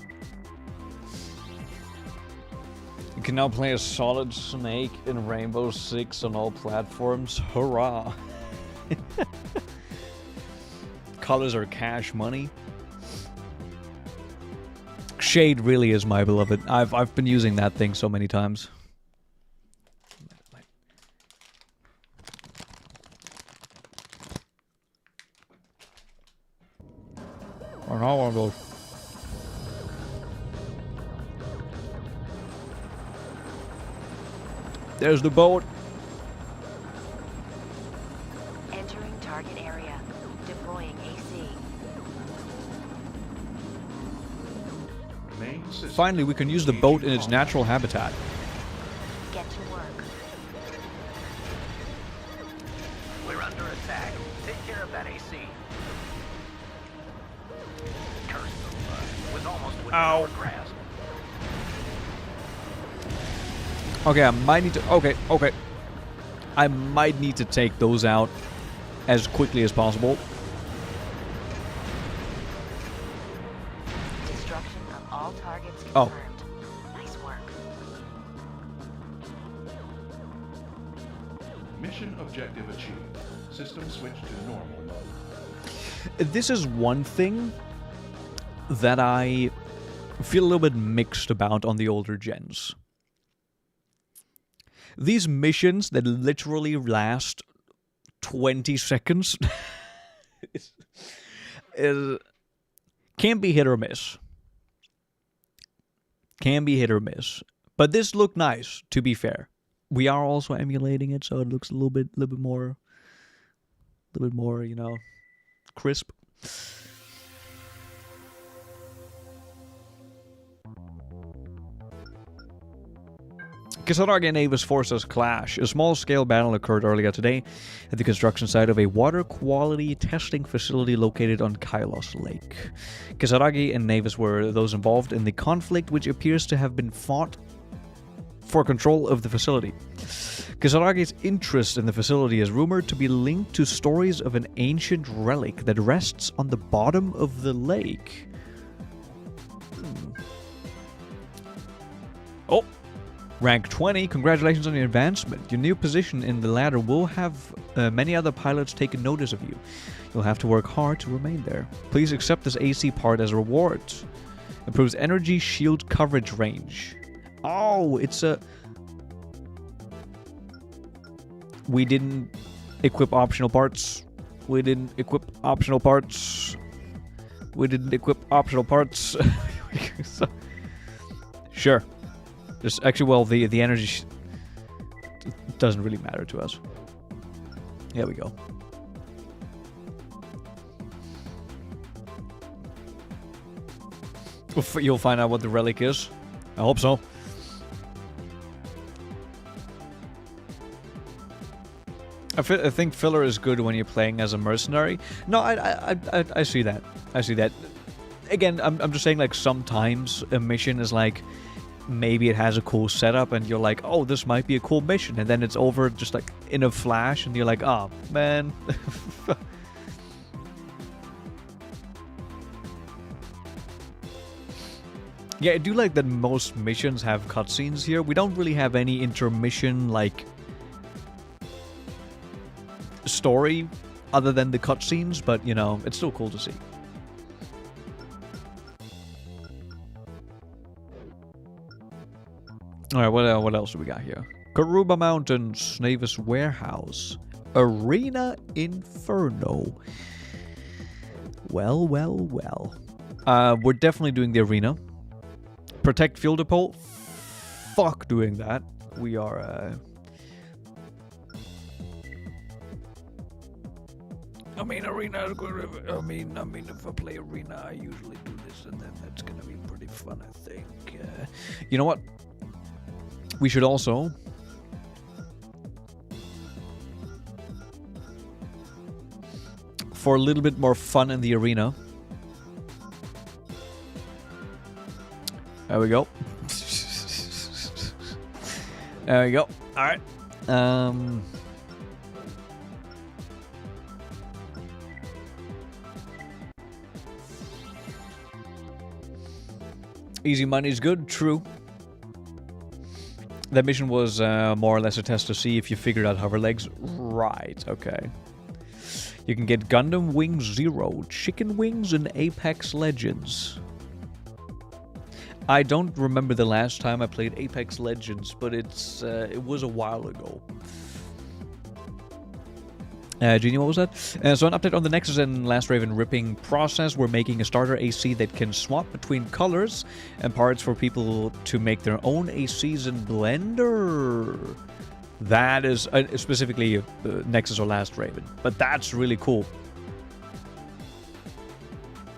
You can now play as Solid Snake in Rainbow Six on all platforms. Hurrah! Colors are cash money. Shade really is my beloved. I've been using that thing so many times. Or not one of those. There's the boat. Entering target area. Deploying AC. Main system. Finally, we can use the boat in its natural habitat. Get to work. We're under attack. Take care of that AC. Curse the blood. Was almost within our grasp. Okay, I might need to... Okay. I might need to take those out as quickly as possible. Destruction of all targets Oh. confirmed. Nice work. Mission objective achieved. System switch to normal mode. This is one thing that I feel a little bit mixed about on the older gens. These missions that literally last 20 seconds can be hit or miss. Can be hit or miss. But this looked nice, to be fair. We are also emulating it, so it looks a little bit more, you know, crisp. Kisaragi and Avis forces clash. A small-scale battle occurred earlier today at the construction site of a water quality testing facility located on Kylos Lake. Kisaragi and Navis were those involved in the conflict, which appears to have been fought for control of the facility. Kisaragi's interest in the facility is rumored to be linked to stories of an ancient relic that rests on the bottom of the lake. Oh! Rank 20, congratulations on your advancement. Your new position in the ladder will have many other pilots taken notice of you. You'll have to work hard to remain there. Please accept this AC part as a reward. Improves energy shield coverage range. Oh, it's a... We didn't equip optional parts. We didn't equip optional parts. We didn't equip optional parts. So, sure. Just actually, well, the energy doesn't really matter to us. Here we go. You'll find out what the relic is. I hope so. I think filler is good when you're playing as a mercenary. No, I see that. I see that. Again, I'm just saying, like, sometimes a mission is like, maybe it has a cool setup and you're like, oh, this might be a cool mission, and then it's over just like in a flash and you're like, oh man. Yeah, I do like that most missions have cutscenes here. We don't really have any intermission like story other than the cutscenes, but you know, it's still cool to see. Alright, what else do we got here? Karuba Mountains, Snavis Warehouse, Arena Inferno. Well. We're definitely doing the arena. Protect Fuel Depot. Fuck doing that. We are, I mean, arena is good. I mean, if I play arena, I usually do this, and then that's gonna be pretty fun, I think. You know what? We should also... for a little bit more fun in the arena... There we go. There we go. Alright. Easy money is good, true. That mission was more or less a test to see if you figured out hover legs. Right, okay. You can get Gundam Wing Zero, Chicken Wings, and Apex Legends. I don't remember the last time I played Apex Legends, but it was a while ago. Genie, what was that? So an update on the Nexus and Last Raven ripping process. We're making a starter AC that can swap between colors and parts for people to make their own ACs in Blender. That is specifically Nexus or Last Raven, but that's really cool.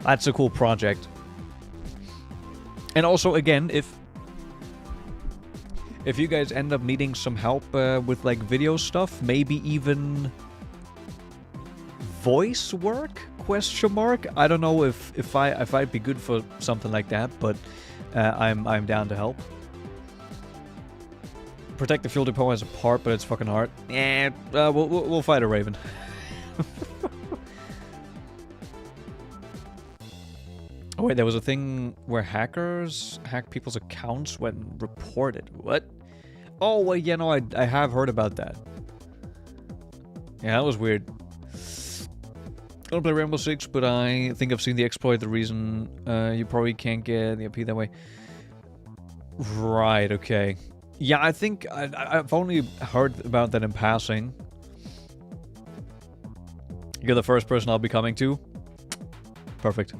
That's a cool project. And also, again, if you guys end up needing some help with like video stuff, maybe even voice work? Question mark. I don't know if I'd be good for something like that, but I'm down to help. Protect the Fuel Depot as a part, but it's fucking hard. We'll fight a Raven. Oh wait, there was a thing where hackers hack people's accounts when reported. What? Oh wait, yeah, no, I have heard about that. Yeah, that was weird. I don't play Rainbow Six, but I think I've seen the exploit. The reason you probably can't get the IP that way. Right, okay. Yeah, I think I've only heard about that in passing. You're the first person I'll be coming to. Perfect.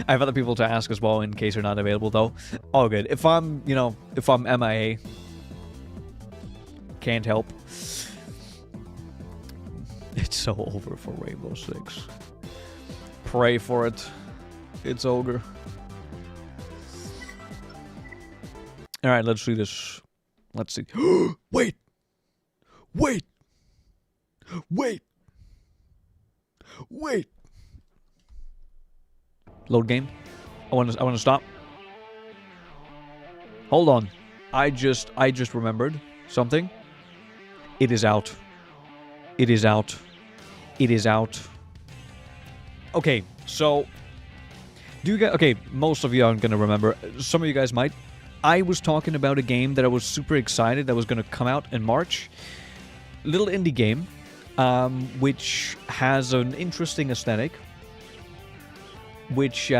I have other people to ask as well in case they're not available, though. All good. If I'm MIA, can't help. It's so over for Rainbow Six. Pray for it. It's over. Alright, let's see this. Let's see. Wait! Wait! Wait! Wait! Load game. I want to stop. Hold on. I just remembered something. It is out. It is out. It is out. Okay, so do you guys? Okay, most of you aren't gonna remember. Some of you guys might. I was talking about a game that I was super excited that was gonna come out in March. Little indie game, which has an interesting aesthetic, which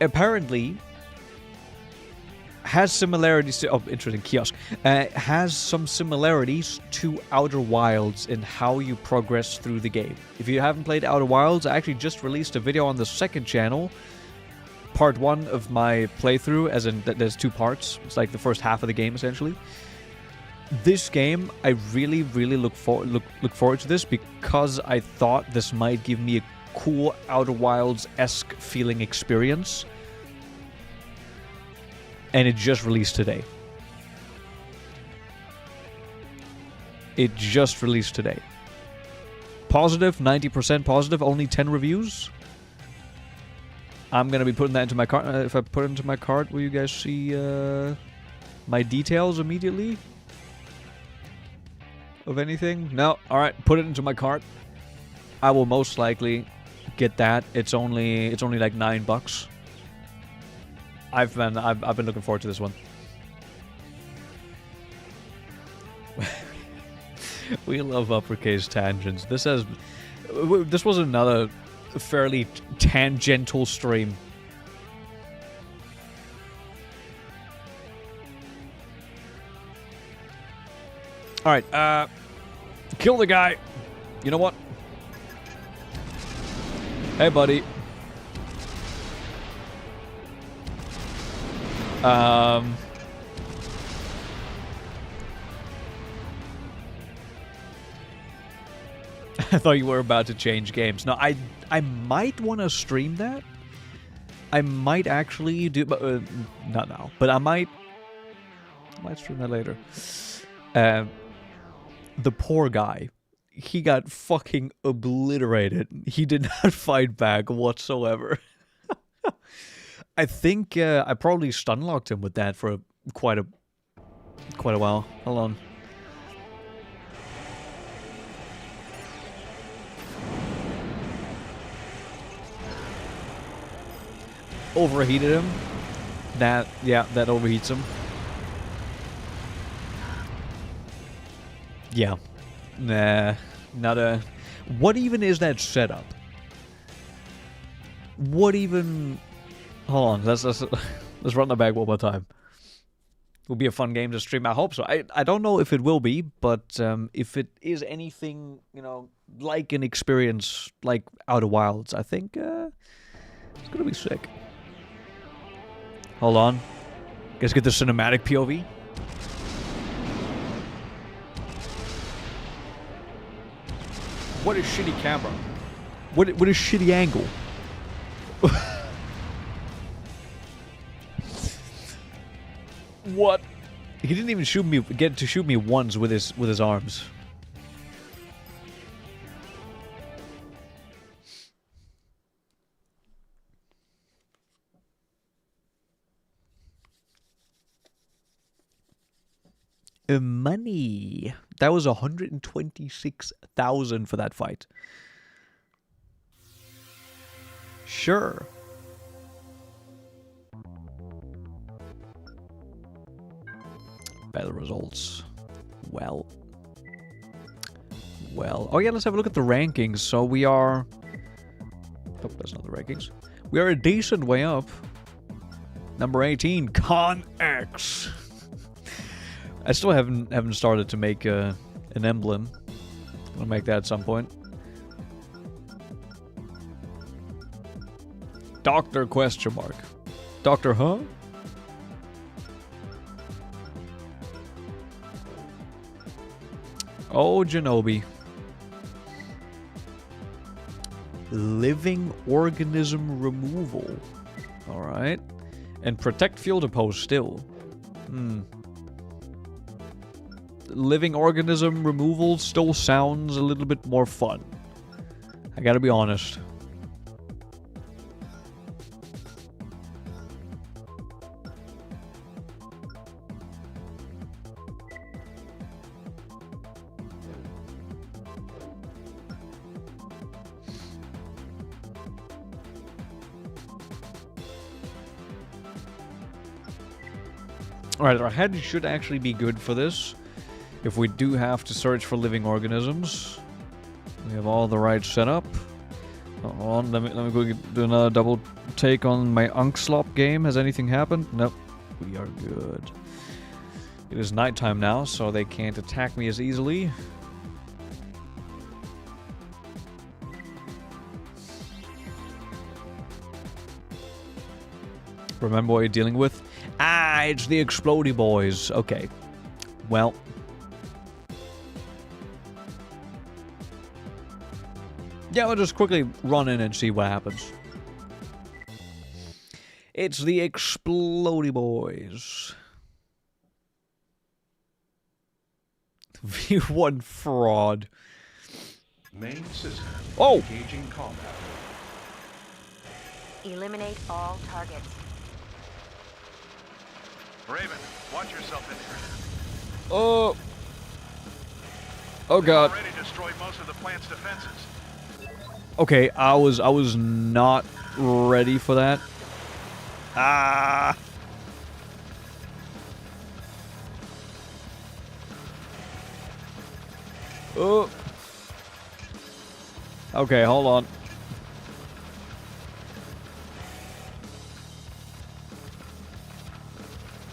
apparently has similarities to... Oh, interesting, kiosk. Has some similarities to Outer Wilds in how you progress through the game. If you haven't played Outer Wilds, I actually just released a video on the second channel. Part 1 of my playthrough, as in there's 2 parts. It's like the first half of the game, essentially. This game, I really, really look forward to this because I thought this might give me a cool Outer Wilds-esque feeling experience. And it just released today. It just released today. Positive, 90% positive, only 10 reviews. I'm going to be putting that into my cart. If I put it into my cart, will you guys see my details immediately? Of anything? No? Alright, put it into my cart. I will most likely get that. It's only like $9. I've been looking forward to this one. We love uppercase tangents. This was another fairly tangential stream. All right, kill the guy. You know what? Hey, buddy. I thought you were about to change games. No, I might want to stream that. I might actually do, but not now. But I might stream that later. The poor guy, he got fucking obliterated. He did not fight back whatsoever. I think I probably stun locked him with that for quite a while. Hold on. Overheated him. That overheats him. Yeah. Nah, not a... What even is that setup? What even... Hold on, let's run that back one more time. It will be a fun game to stream. I hope so. I don't know if it will be, but if it is anything, you know, like an experience like Outer Wilds, I think it's gonna be sick. Hold on. Let's get the cinematic POV. What a shitty camera. What a shitty angle. What? He didn't even get to shoot me once with his arms. Money. That was 126,000 for that fight. Sure. Battle results. Well. Oh yeah, let's have a look at the rankings. So we are... Oh, that's not the rankings. We are a decent way up. Number 18, Con X. I still haven't started to make an emblem. I'll make that at some point. Doctor question mark. Doctor huh? Oh, Genobi. Living organism removal. Alright. And protect field opposed still. Living organism removal still sounds a little bit more fun. I gotta be honest. Alright, our head should actually be good for this. If we do have to search for living organisms. We have all the right setup. Hold on, let me go do another double take on my Unkslop game. Has anything happened? Nope. We are good. It is nighttime now, so they can't attack me as easily. Remember what you're dealing with? Ah, it's the Explodey boys. Okay. Well. Yeah, we'll just quickly run in and see what happens. It's the Explodey boys. V1 fraud. Main system. Oh! Engaging combat. Eliminate all targets. Raven, watch yourself in here. Oh. Oh god. Already destroyed most of the plant's defenses. Okay, I was not ready for that. Ah. Oh. Okay, hold on.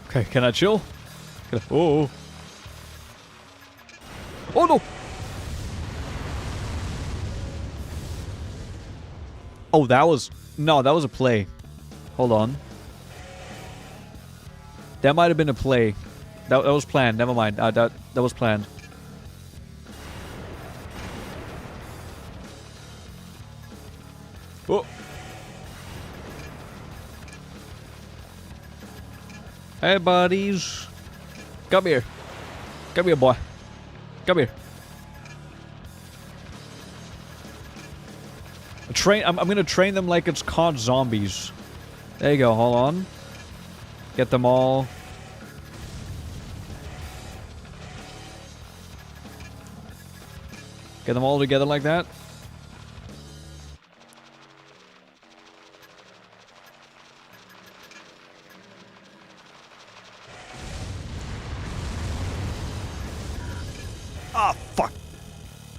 Okay, can I chill? Oh. Oh no! Oh, that was... No, that was a play. Hold on. That might have been a play. That was planned. Never mind. That was planned. Oh. Hey, buddies. Come here. Come here, boy. Come here. I'm gonna train them like it's COD Zombies. There you go, hold on. Get them all. Get them all together like that. Ah, fuck.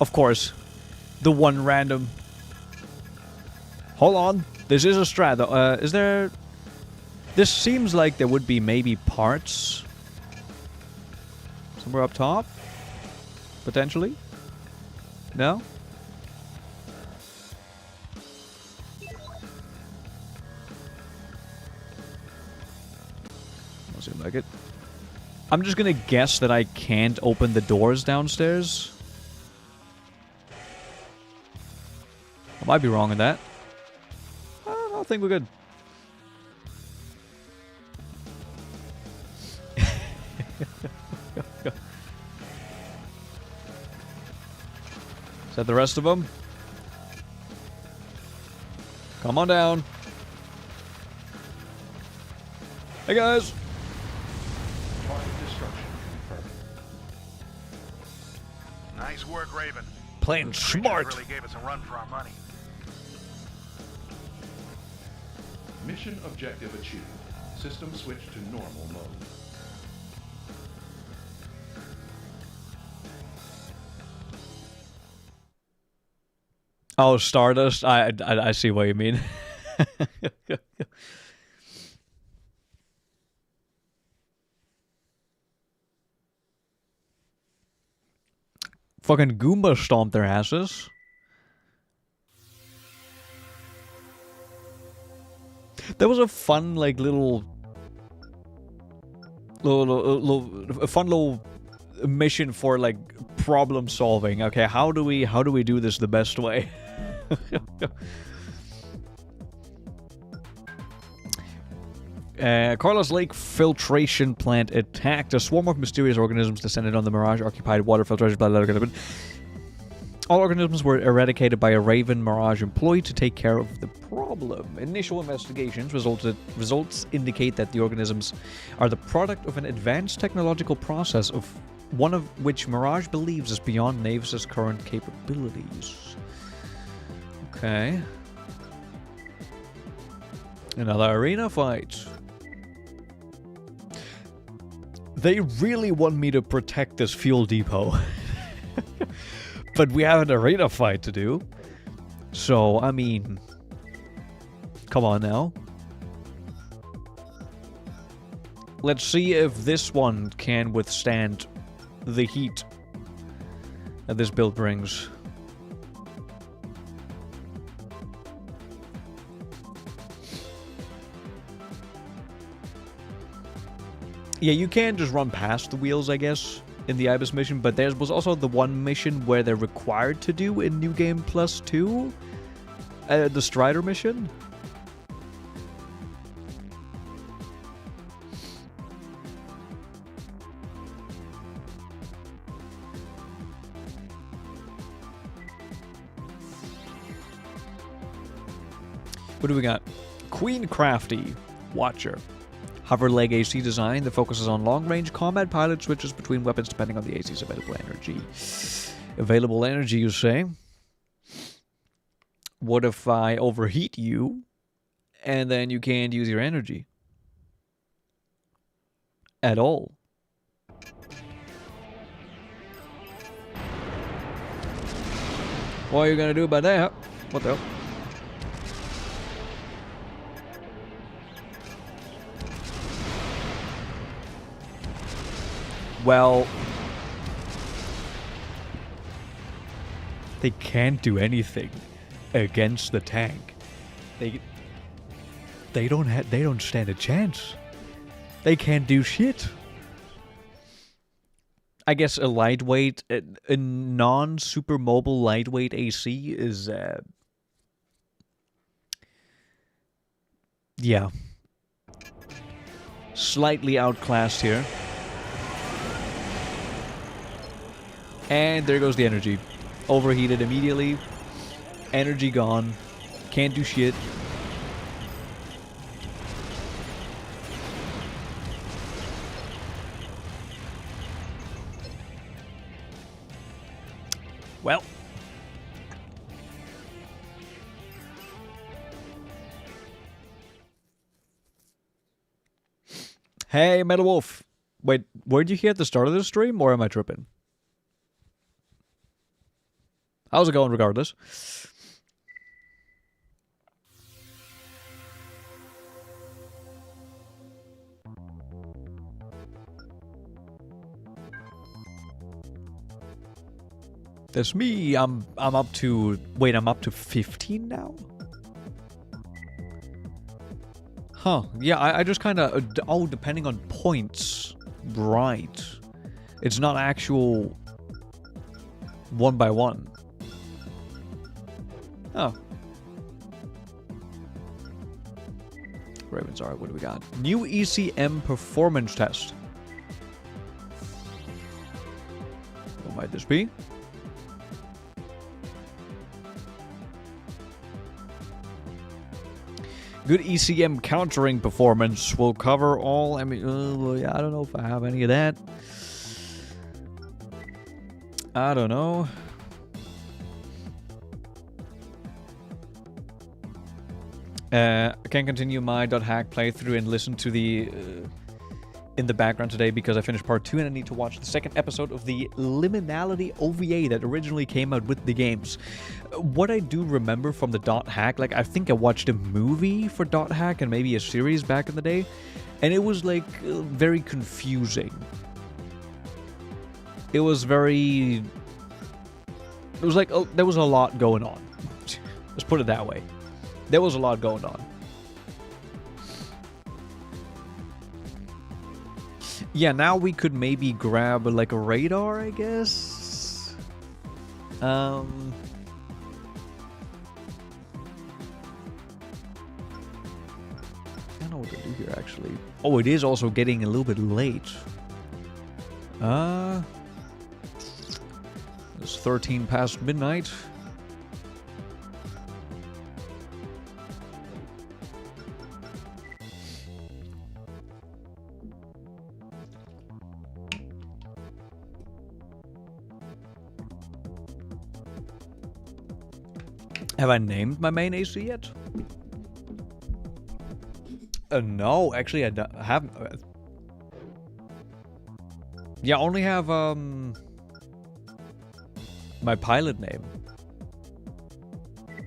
Of course. The one random. Hold on. This is a strat, though. Is there... This seems like there would be maybe parts. Somewhere up top? Potentially? No? Doesn't seem like it. I'm just gonna guess that I can't open the doors downstairs. I might be wrong in that. I think we're good. Is that the rest of them? Come on down. Hey guys. Target destruction confirmed. Nice work, Raven. Playing Rangers smart. really gave us a run for our money. Mission objective achieved. System switch to normal mode. Oh, Stardust. I see what you mean. Fucking Goomba stomped their asses. That was a fun, like, a fun little mission for, like, problem solving. Okay, how do we do this the best way? Carlos Lake filtration plant attacked. A swarm of mysterious organisms descended on the Mirage-occupied water filtration plant. All organisms were eradicated by a Raven Mirage employee to take care of the problem. Initial investigations results indicate that the organisms are the product of an advanced technological process of one of which Mirage believes is beyond Navis' current capabilities. Okay. Another arena fight. They really want me to protect this fuel depot. But we have an arena fight to do. So, I mean... Come on now. Let's see if this one can withstand the heat that this build brings. Yeah, you can just run past the wheels, I guess, in the Ibis mission, but there was also the one mission where they're required to do in New Game Plus 2, the Strider mission. What do we got? Queen Crafty, Watcher. Hover leg AC design that focuses on long-range combat. Pilot switches between weapons depending on the AC's available energy. Available energy, you say? What if I overheat you, and then you can't use your energy? At all. What are you gonna do about that? What the hell? Well, they can't do anything against the tank. They don't stand a chance. They can't do shit. I guess a lightweight, a non-super mobile lightweight AC is yeah, slightly outclassed here. And there goes the energy. Overheated immediately. Energy gone. Can't do shit. Well. Hey, Metal Wolf. Wait, where'd you hear at the start of the stream, or am I tripping? How's it going regardless? That's me. I'm up to... Wait, I'm up to 15 now? Huh. Yeah, I just kind of... Oh, depending on points. Right. It's not actual... 1 by 1. Oh. Ravens, alright, what do we got? New ECM performance test. What might this be? Good ECM countering performance will cover all... I mean, I don't know if I have any of that. I don't know. I can continue my .hack playthrough and listen to the in the background today because I finished part 2 and I need to watch the second episode of the Liminality OVA that originally came out with the games. What I do remember from the .hack, like I think I watched a movie for .hack and maybe a series back in the day, and it was like very confusing. It was very... It was like, oh, there was a lot going on. Let's put it that way. There was a lot going on. Yeah, now we could maybe grab like a radar, I guess. I don't know what to do here actually. Oh, it is also getting a little bit late. It's 13 past midnight. Have I named my main AC yet? No, actually I haven't. Yeah, I only have my pilot name.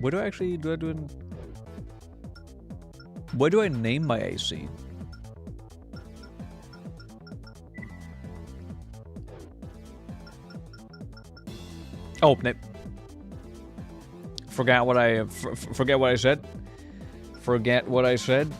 Where do I actually where do I name my AC? Oh, forget what I forget what I said. Forget what I said.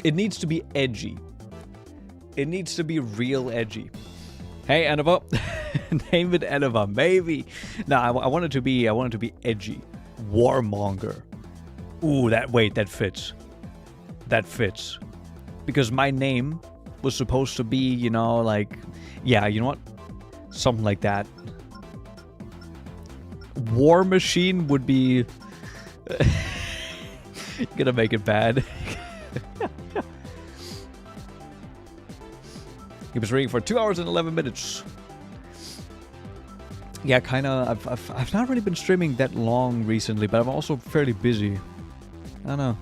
It needs to be edgy. It needs to be real edgy. Hey, Anova. Name it Anova, maybe. No, I want it to be edgy. Warmonger. Ooh, that fits. That fits. Because my name was supposed to be, you know, like, yeah, you know what? Something like that. War Machine would be gonna make it bad. He was reading for 2 hours and 11 minutes. Yeah, kind of. I've not really been streaming that long recently, but I'm also fairly busy. I don't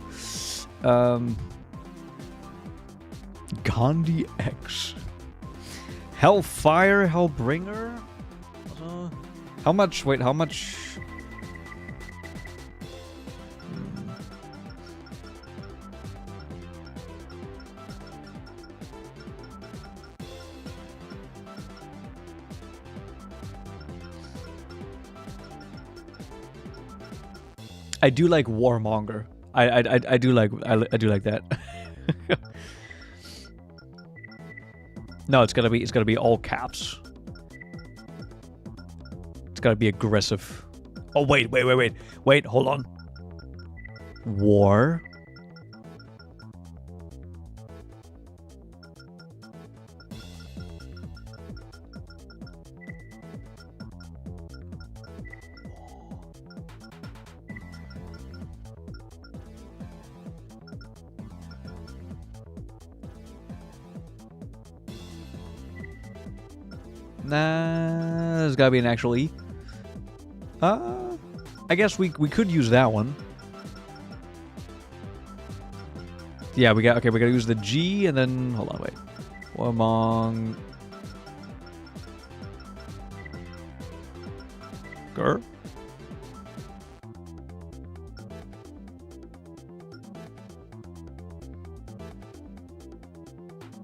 know. Gandhi X. Hellfire, Hellbringer? How much? Wait, how much? I do like Warmonger. I do like that. No, it's gotta be all caps. It's gotta be aggressive. Oh wait, hold on. War. Nah, there's gotta be an actual E. I guess we could use that one. Yeah, we gotta use the G and then hold on, wait. Among Gur.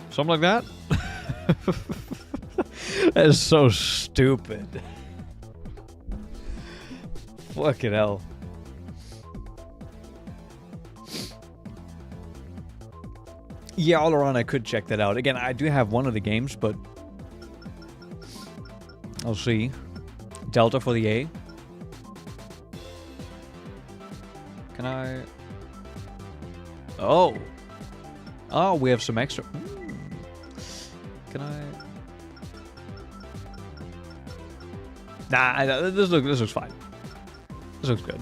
Something like that. That is so stupid. Fucking hell. Yeah, all around I could check that out. Again, I do have one of the games, but I'll see. Delta for the A. Can I? Oh. Oh, we have some extra. Can I? Nah, this looks fine. This looks good.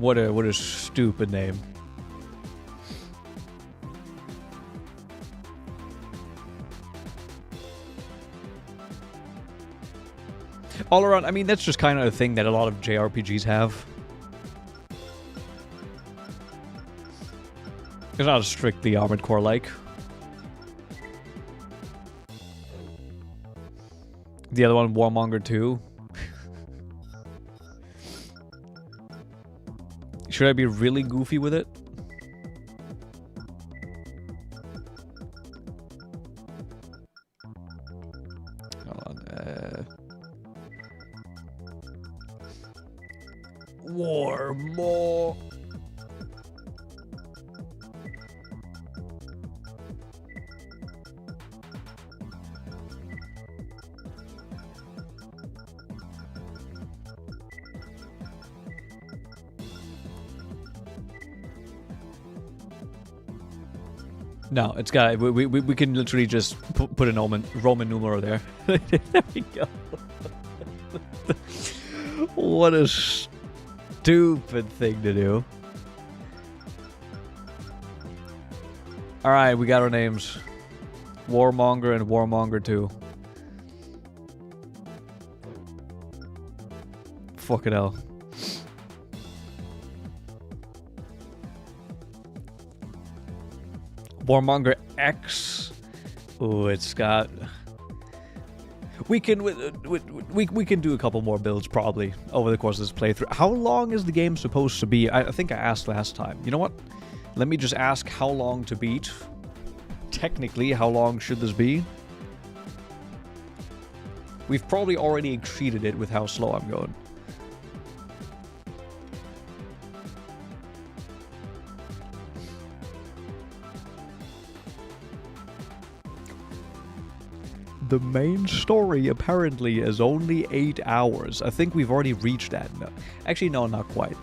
What a stupid name. All around, I mean, that's just kind of a thing that a lot of JRPGs have. It's not strictly Armored Core-like. The other one, Warmonger 2. Should I be really goofy with it? Hold on. Warmore. No, it's got. We can literally just put a Roman numeral there. There we go. What a stupid thing to do. Alright, we got our names. Warmonger and Warmonger 2. Fucking hell. Warmonger X. Ooh, it's got... We can we can do a couple more builds probably over the course of this playthrough. How long is the game supposed to be? I think I asked last time. You know what? Let me just ask how long to beat. Technically, how long should this be? We've probably already exceeded it with how slow I'm going. The main story apparently is only 8 hours. I think we've already reached that. No. Actually, no, not quite.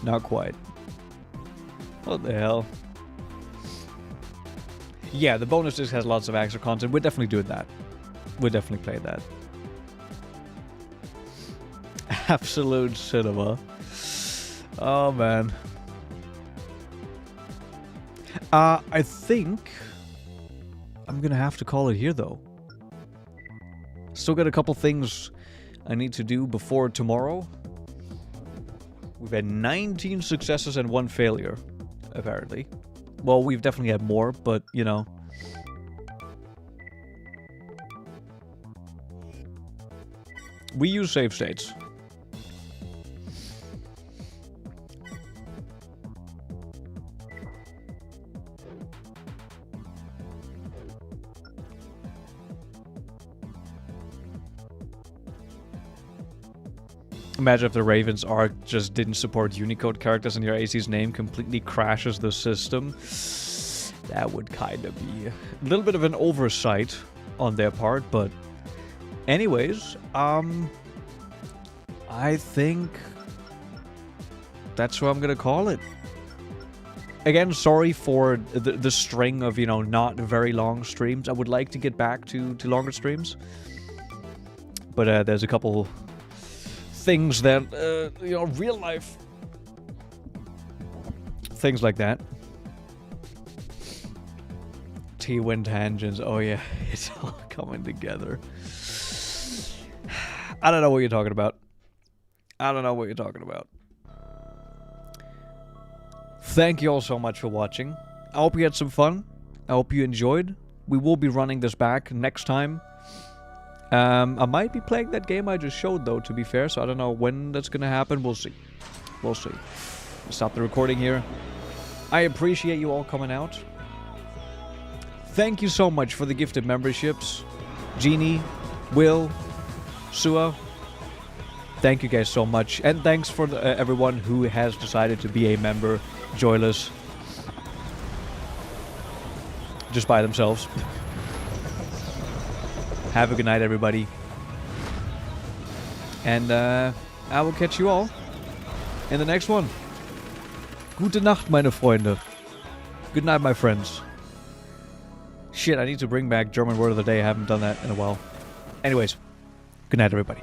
Not quite. What the hell? Yeah, the bonus disc has lots of extra content. We're definitely doing that. We're definitely playing that. Absolute cinema. Oh, man. I think... I'm gonna have to call it here, though. Still got a couple things I need to do before tomorrow. We've had 19 successes and 1 failure, apparently. Well, we've definitely had more, but, you know. We use save states. Imagine if the Ravens arc just didn't support Unicode characters and your AC's name completely crashes the system. That would kind of be a little bit of an oversight on their part, but anyways, I think that's what I'm gonna call it. Again, sorry for the string of, you know, not very long streams. I would like to get back to longer streams, but there's a couple things that, you know, real life things like that. T-Wind tangents. Oh yeah, it's all coming together. I don't know what you're talking about. I don't know what you're talking about. Thank you all so much for watching. I hope you had some fun. I hope you enjoyed. We will be running this back next time. I might be playing that game I just showed, though, to be fair, so I don't know when that's gonna happen. We'll see. We'll see. Stop the recording here. I appreciate you all coming out. Thank you so much for the gifted memberships. Jeannie, Will, Sua. Thank you guys so much. And thanks for everyone who has decided to be a member, joyless, just by themselves. Have a good night, everybody. And I will catch you all in the next one. Gute Nacht, meine Freunde. Good night, my friends. Shit, I need to bring back German word of the day. I haven't done that in a while. Anyways, good night, everybody.